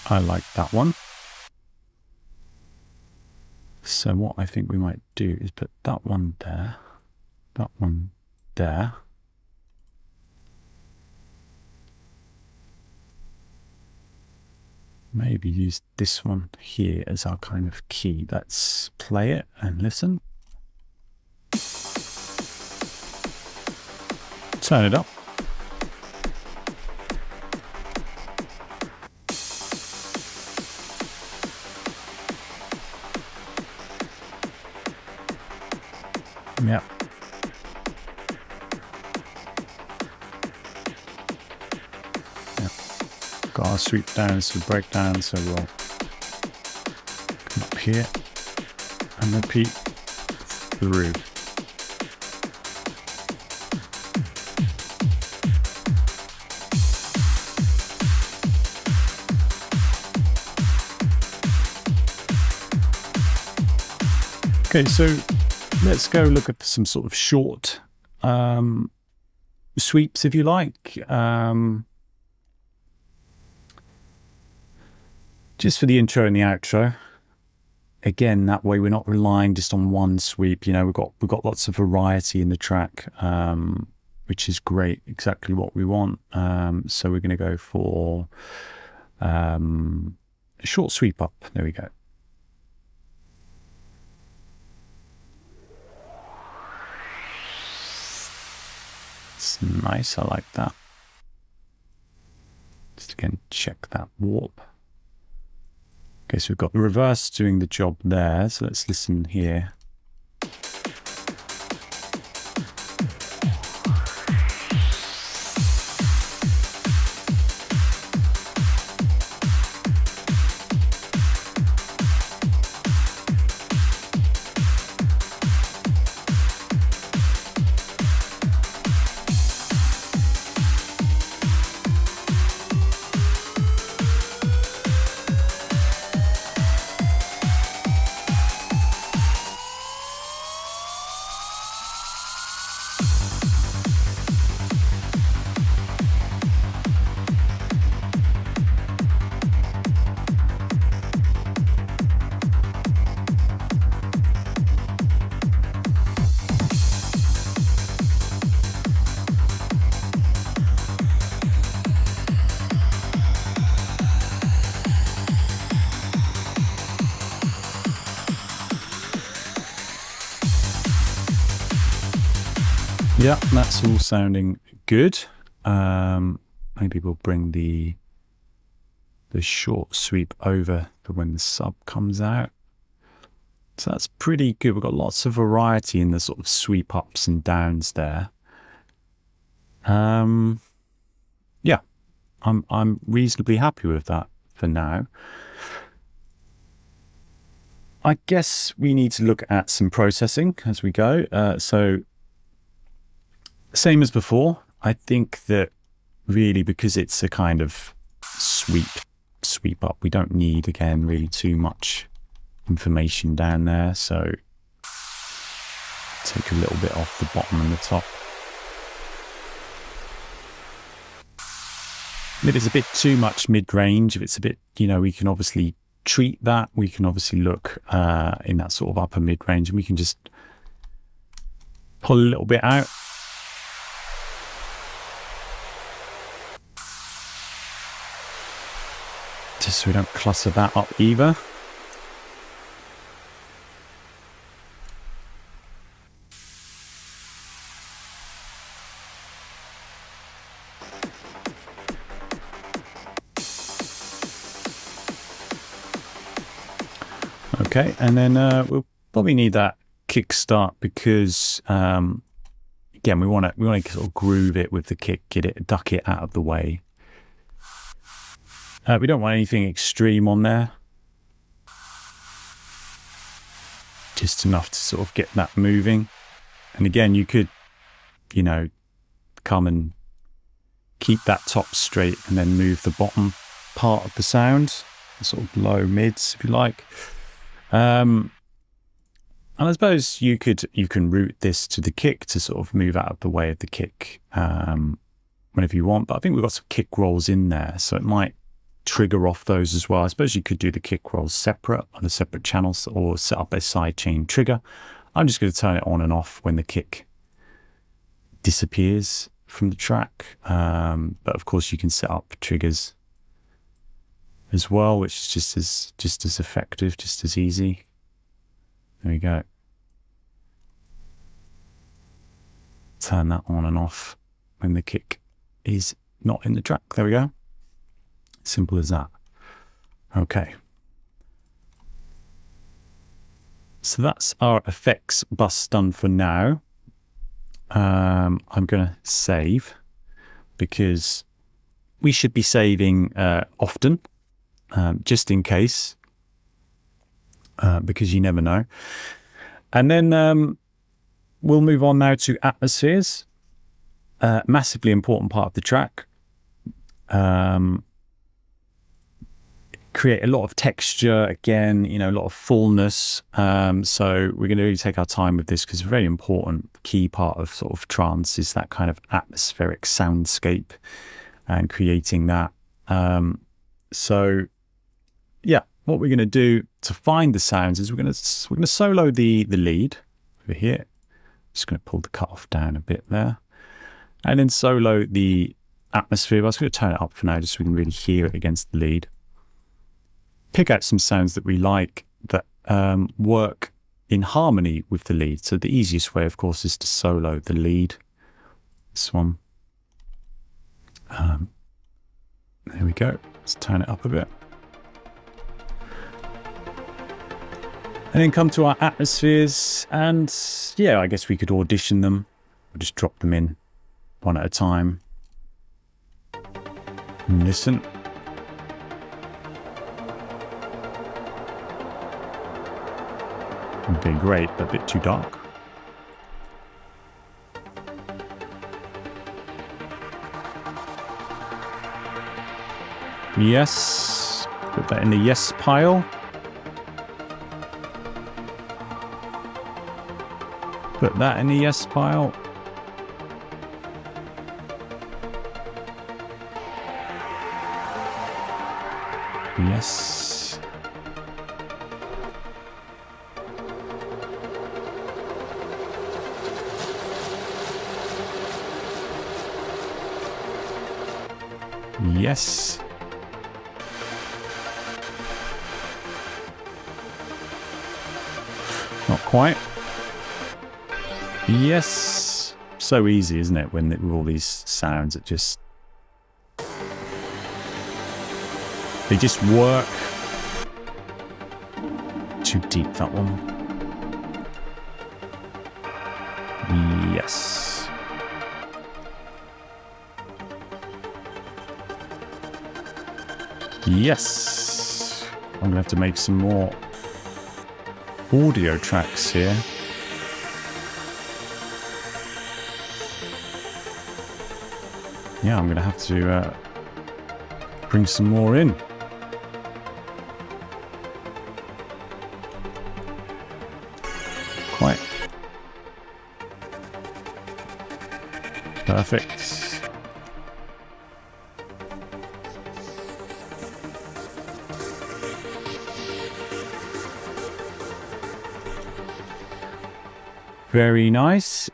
I like that one. So what I think we might do is put that one there, that one there. Maybe use this one here as our kind of key. Let's play it and listen. Turn it up. Yep. Got our sweep downs to break down, so we'll come up here and repeat through. Okay, so let's go look at some sort of short sweeps, if you like. Just for the intro and the outro. Again, that way we're not relying just on one sweep. We've got lots of variety in the track, which is great, exactly what we want. So we're going to go for a short sweep up. There we go. It's nice, I like that. Just again, check that warp. Okay, so we've got the reverse doing the job there. So let's listen here. Yeah, that's all sounding good. Maybe we'll bring the short sweep over for when the sub comes out. So that's pretty good. We've got lots of variety in the sort of sweep ups and downs there. Yeah, I'm reasonably happy with that for now. I guess we need to look at some processing as we go. So same as before, I think that really because it's a kind of sweep up, we don't need, again, really too much information down there. So take a little bit off the bottom and the top. And if it's a bit too much mid-range, if it's a bit, we can obviously treat that. We can obviously look in that sort of upper mid-range, and we can just pull a little bit out. Just so we don't clutter that up either. Okay, and then we'll probably need that kickstart because again, we want to sort of groove it with the kick, duck it out of the way. We don't want anything extreme on there. Just enough to sort of get that moving. And again, you could, come and keep that top straight and then move the bottom part of the sound, sort of low mids, if you like. And I suppose you can route this to the kick to sort of move out of the way of the kick whenever you want. But I think we've got some kick rolls in there, so it might trigger off those as well. I suppose you could do the kick rolls separate on a separate channel or set up a sidechain trigger. I'm just going to turn it on and off when the kick disappears from the track. But of course you can set up triggers as well, which is just as effective, just as easy. There we go. Turn that on and off when the kick is not in the track. There we go. Simple as that. Okay. So that's our effects bus done for now. I'm going to save because we should be saving often, just in case, because you never know. And then we'll move on now to atmospheres. Massively important part of the track. Create a lot of texture, again, a lot of fullness. So we're going to really take our time with this because it's a very important key part of sort of trance is that kind of atmospheric soundscape and creating that. So yeah, what we're going to do to find the sounds is we're going to solo the lead over here. Just going to pull the cutoff down a bit there, and then solo the atmosphere. I was going to turn it up for now just so we can really hear it against the lead. Pick out some sounds that we like that work in harmony with the lead. So the easiest way, of course, is to solo the lead. This one. There we go. Let's turn it up a bit. And then come to our atmospheres. And yeah, I guess we could audition them. We'll just drop them in one at a time. And listen. Okay, great, but a bit too dark. Yes, put that in the yes pile. Put that in the yes pile. Yes. Yes. Not quite. Yes. So easy, isn't it, when with all these sounds, they just work. Too deep, that one. Yes. Yes. I'm going to have to make some more audio tracks here. Yeah, I'm going to have to bring some more in. Quite perfect. Very nice.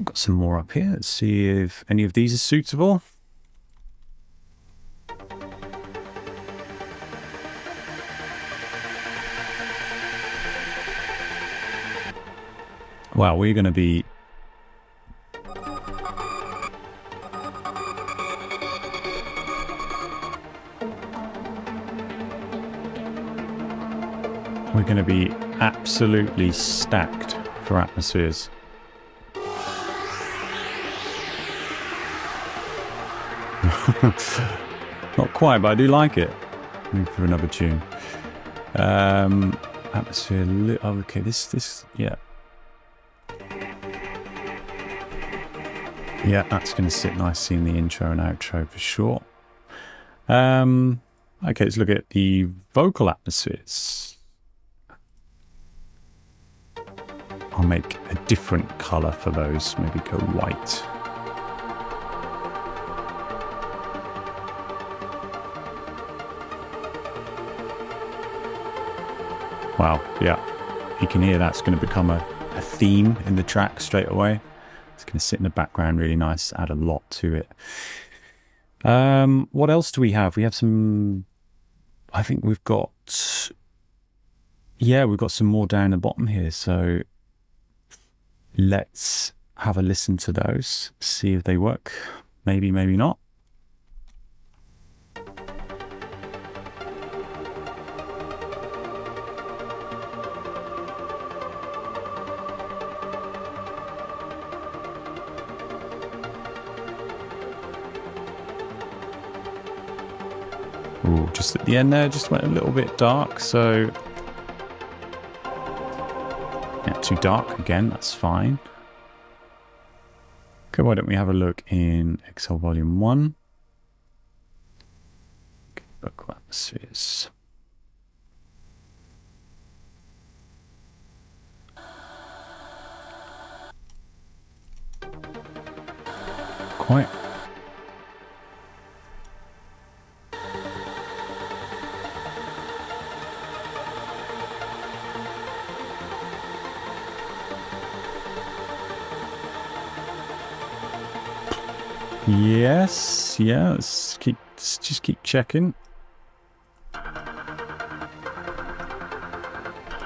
Got some more up here. Let's see if any of these are suitable. Wow, we're going to be... We're going to be absolutely stacked for atmospheres. Not quite, but I do like it. Move for another tune. Atmosphere. Oh, okay, this, yeah. Yeah, that's going to sit nicely in the intro and outro for sure. Okay, let's look at the vocal atmospheres. I'll make a different color for those. Maybe go white. Wow, yeah, you can hear that's going to become a theme in the track straight away. It's going to sit in the background really nice, add a lot to it. What else do we have? We have some, I think we've got, yeah, we've got some more down the bottom here. So let's have a listen to those, see if they work. Maybe, maybe not. Ooh, just at the end there, just went a little bit dark, so... Yeah, too dark again, that's fine. Okay, why don't we have a look in Excel Volume 1. Vocal atmospheres. Quite. Yes, yeah, let's just keep checking.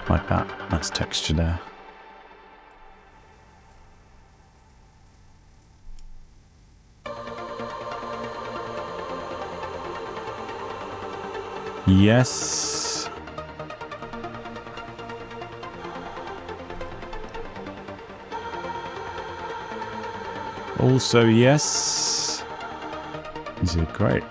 Like that, that's texture there. Yes. Also, yes. These are great.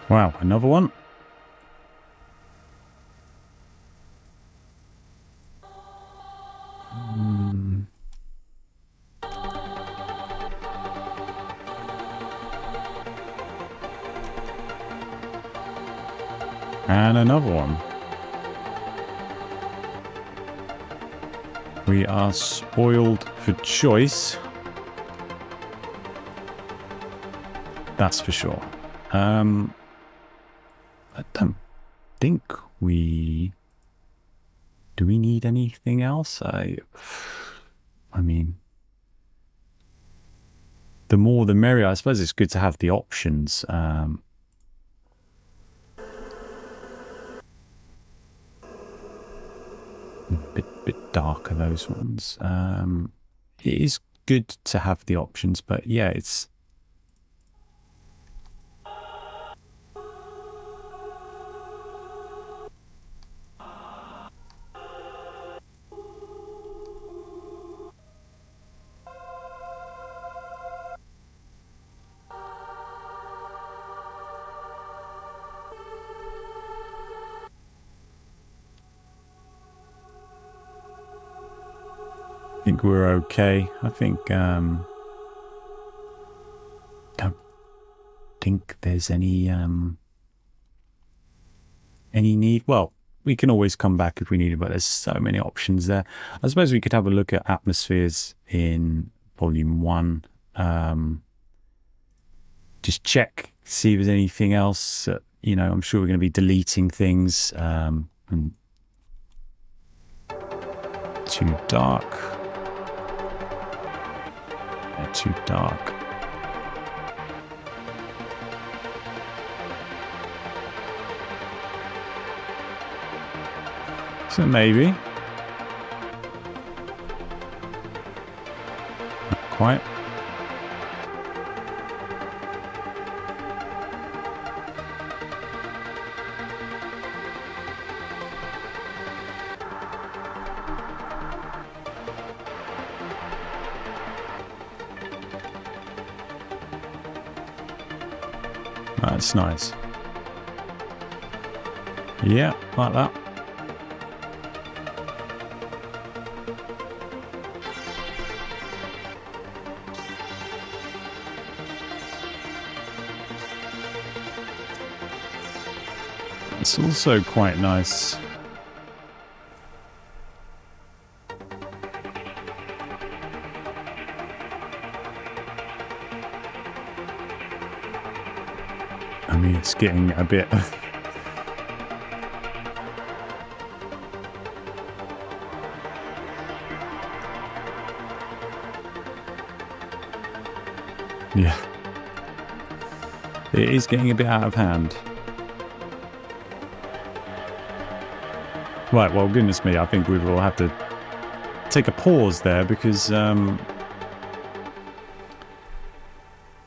Wow, another one. And another one. We are spoiled for choice. That's for sure. think do we need anything else? I mean, the more the merrier. I suppose it's good to have the options. Bit darker, those ones. It is good to have the options, but yeah, it's I think we're okay. I think don't think there's any need. Well, we can always come back if we need it, but there's so many options there. I suppose we could have a look at atmospheres in volume 1. Just check, see if there's anything else. You know, I'm sure we're going to be deleting things. And too dark. Yeah, too dark. So maybe. Not quite. That's nice. Yeah, like that. It's also quite nice. I mean, it's getting a bit... yeah. It is getting a bit out of hand. Right, well, goodness me, I think we will have to take a pause there because,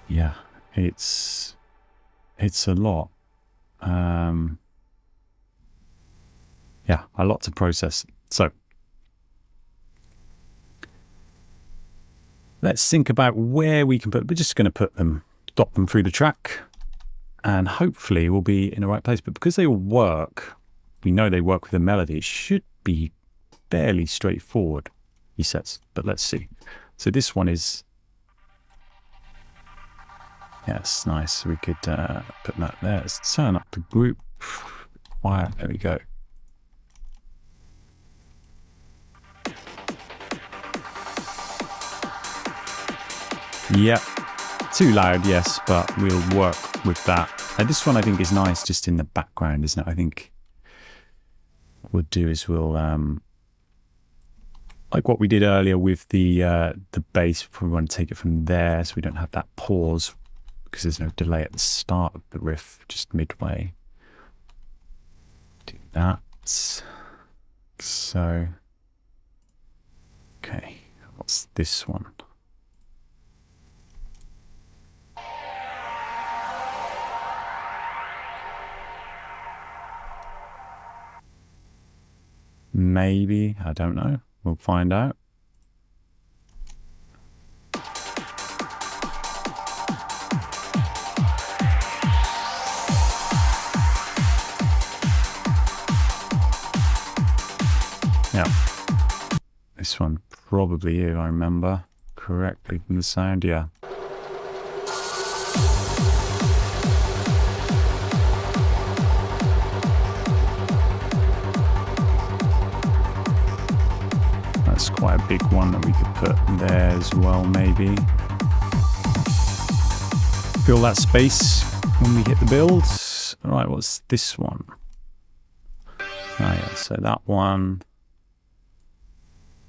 yeah, it's a lot. Yeah, a lot to process. So, let's think about where we can put, we're just going to put them, dot them through the track, and hopefully we'll be in the right place. But because they all work, we know they work with the melody, it should be fairly straightforward, he says. But let's see. So this one is, yes, nice. We could put that there. Let's turn up the group. Quiet, there we go. Yep, too loud, yes, but we'll work with that. And this one I think is nice just in the background, isn't it? I think what we'll do is we'll, like what we did earlier with the bass, we want to take it from there so we don't have that pause because there's no delay at the start of the riff, just midway. Do that. So, okay, what's this one? Maybe, I don't know. We'll find out. Yeah. This one probably, if I remember correctly from the sound, yeah. That's quite a big one that we could put there as well, maybe. Fill that space when we hit the build. All right, what's this one? Oh yeah, so that one.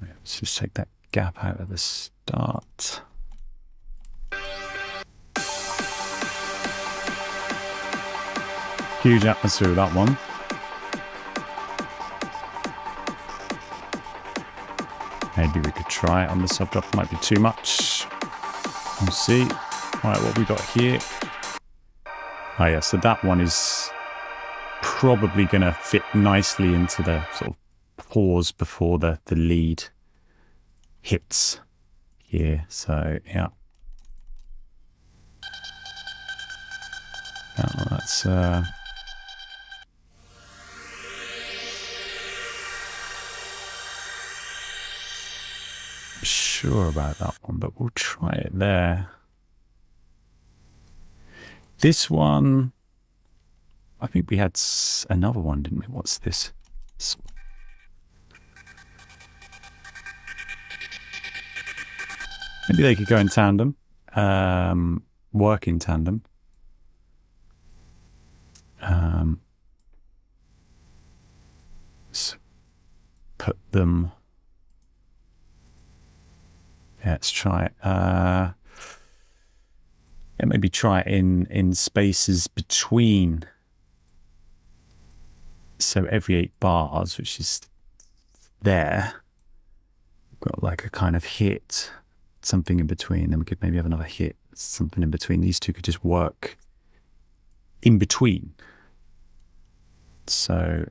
Let's just take that gap out of the start. Huge atmosphere with that one. Maybe we could try it on the subdrop. Might be too much. We'll see. Right, what we got here? Oh yeah, so that one is probably going to fit nicely into the sort of pause before the lead hits here. So yeah. Oh, that's sure about that one, but we'll try it there. This one, I think we had another one, didn't we? What's this? Maybe they could go in tandem, work in tandem. Let's put them. Yeah, let's try it. Yeah, maybe try it in spaces between. So every 8 bars, which is there, we've got like a kind of hit, something in between. Then we could maybe have another hit, something in between. These two could just work in between. So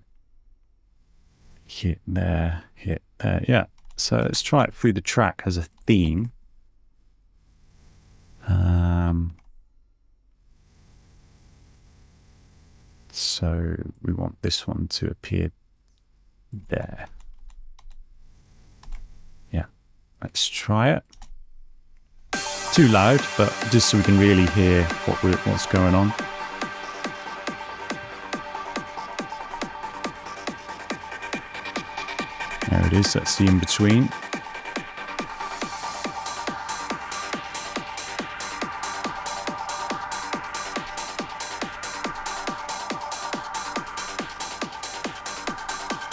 hit there, hit there. Yeah. So let's try it through the track as a theme. So we want this one to appear there. Yeah, let's try it. Too loud, but just so we can really hear what's going on. There it is, that's the in-between.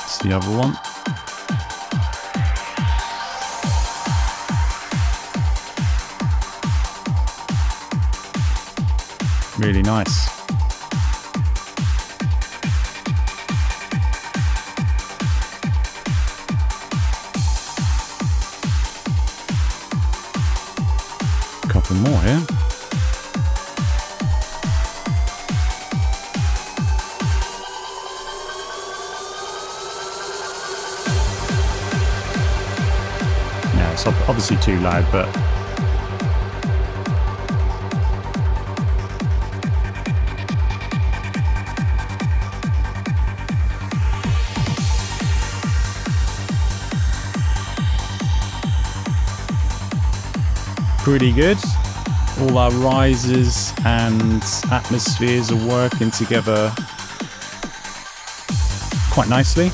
It's the other one. Really nice. Couple more here. Yeah, it's obviously too loud, but pretty good. All our risers and atmospheres are working together quite nicely.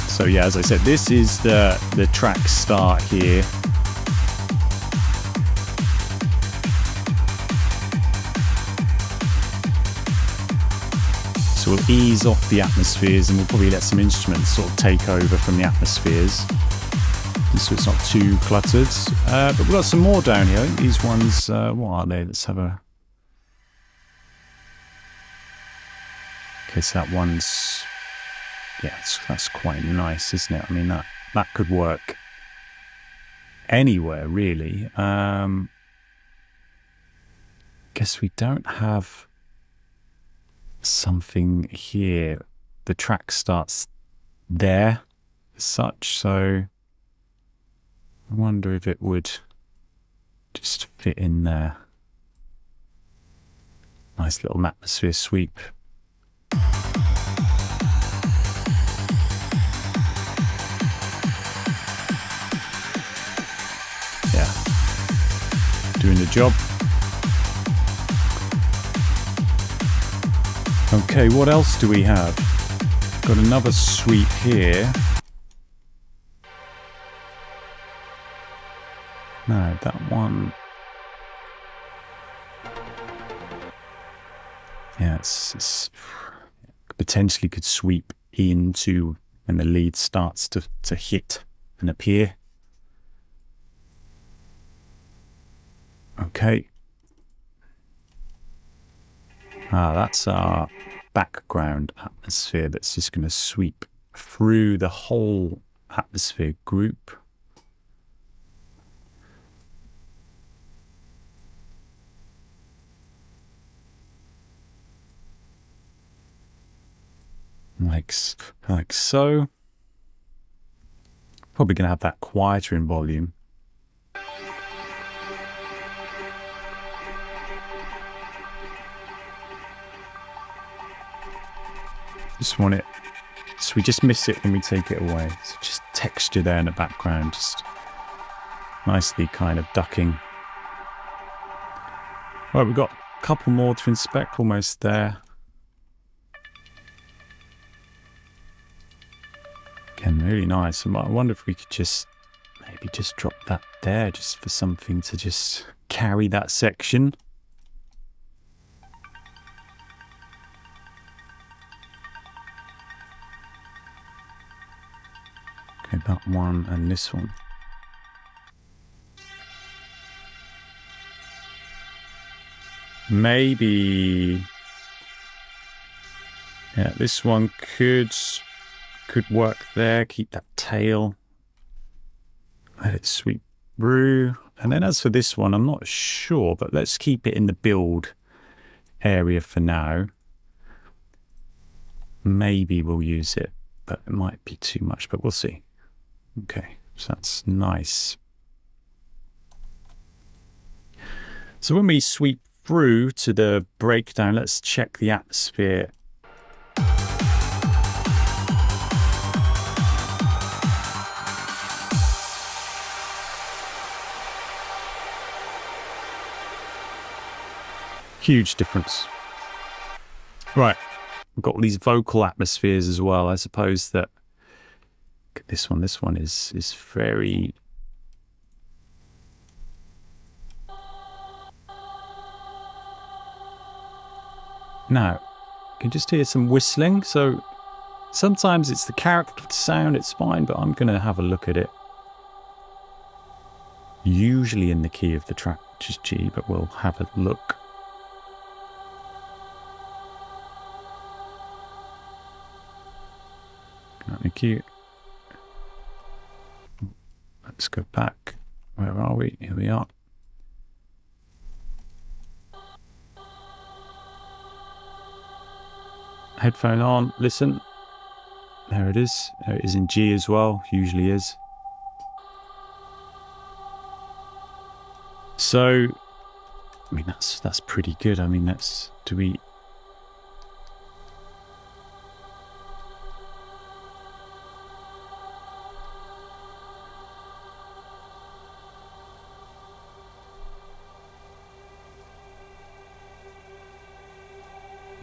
So yeah, as I said, this is the track start here. So we'll ease off the atmospheres and we'll probably let some instruments sort of take over from the atmospheres, so it's not too cluttered. But we've got some more down here. I think these ones, what are they? Let's have a... Okay, so that one's... Yeah, that's quite nice, isn't it? I mean, that could work anywhere, really. Guess we don't have something here. The track starts there as such, so I wonder if it would just fit in there. Nice little atmosphere sweep. Yeah, doing the job. Okay, what else do we have? Got another sweep here. No, that one. Yeah, it's potentially could sweep into when the lead starts to hit and appear. Okay. That's our background atmosphere that's just going to sweep through the whole atmosphere group. Like so. Probably going to have that quieter in volume. Just want it, so we just miss it when we take it away. So just texture there in the background, just nicely kind of ducking. All right, we've got a couple more to inspect, almost there. Again, really nice. I wonder if we could just maybe just drop that there, just for something to just carry that section. Okay, that one and this one. Maybe, yeah, this one could work there. Keep that tail. Let it sweep through. And then as for this one, I'm not sure, but let's keep it in the build area for now. Maybe we'll use it, but it might be too much, but we'll see. Okay, so that's nice. So when we sweep through to the breakdown, let's check the atmosphere. Huge difference. Right, we've got all these vocal atmospheres as well. I suppose that this one is very... Now, you can just hear some whistling, so sometimes it's the character sound, it's fine, but I'm going to have a look at it. Usually in the key of the track, which is G, but we'll have a look. Cute. Let's go back. Where are we? Here we are. Headphone on, listen. There it is. There it is in G as well, usually is. So, I mean, that's pretty good. I mean, do we...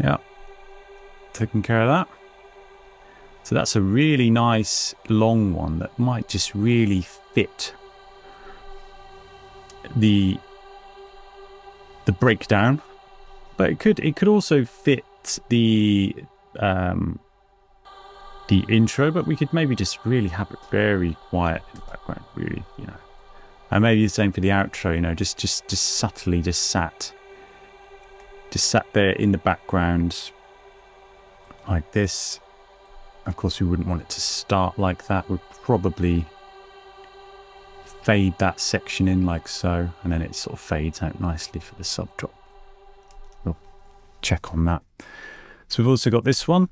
Yeah, taking care of that. So that's a really nice long one that might just really fit the breakdown, but it could also fit the intro, but we could maybe just really have it very quiet in the background, really, you know. And maybe the same for the outro, you know, just subtly just sat there in the background like this. Of course, we wouldn't want it to start like that. We'd probably fade that section in like so, and then it sort of fades out nicely for the sub drop. We'll check on that. So we've also got this one.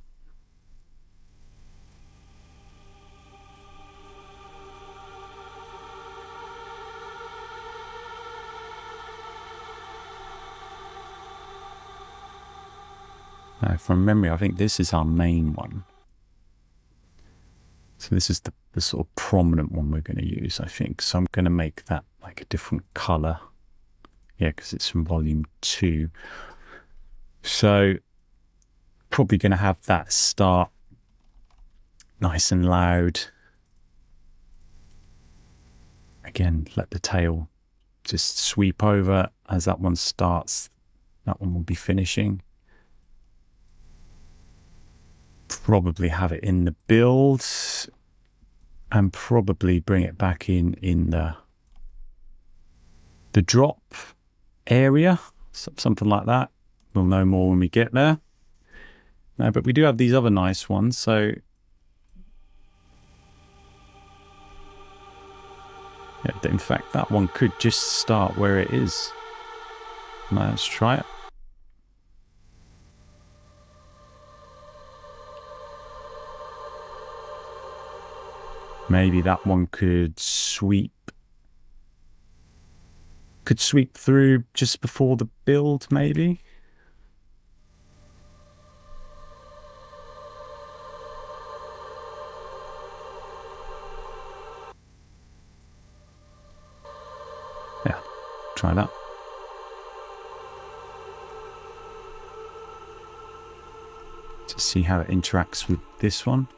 Now, from memory, I think this is our main one. So this is the sort of prominent one we're going to use, I think. So I'm going to make that like a different color. Yeah, because it's from volume 2. So probably going to have that start nice and loud. Again, let the tail just sweep over as that one starts. That one will be finishing. probably have it in the build and probably bring it back in the drop area, something like that. We'll know more when we get there. No, but we do have these other nice ones, so yeah, in fact that one could just start where it is. Let's try it. Maybe that one could sweep through just before the build, maybe. Yeah, try that. To see how it interacts with this one.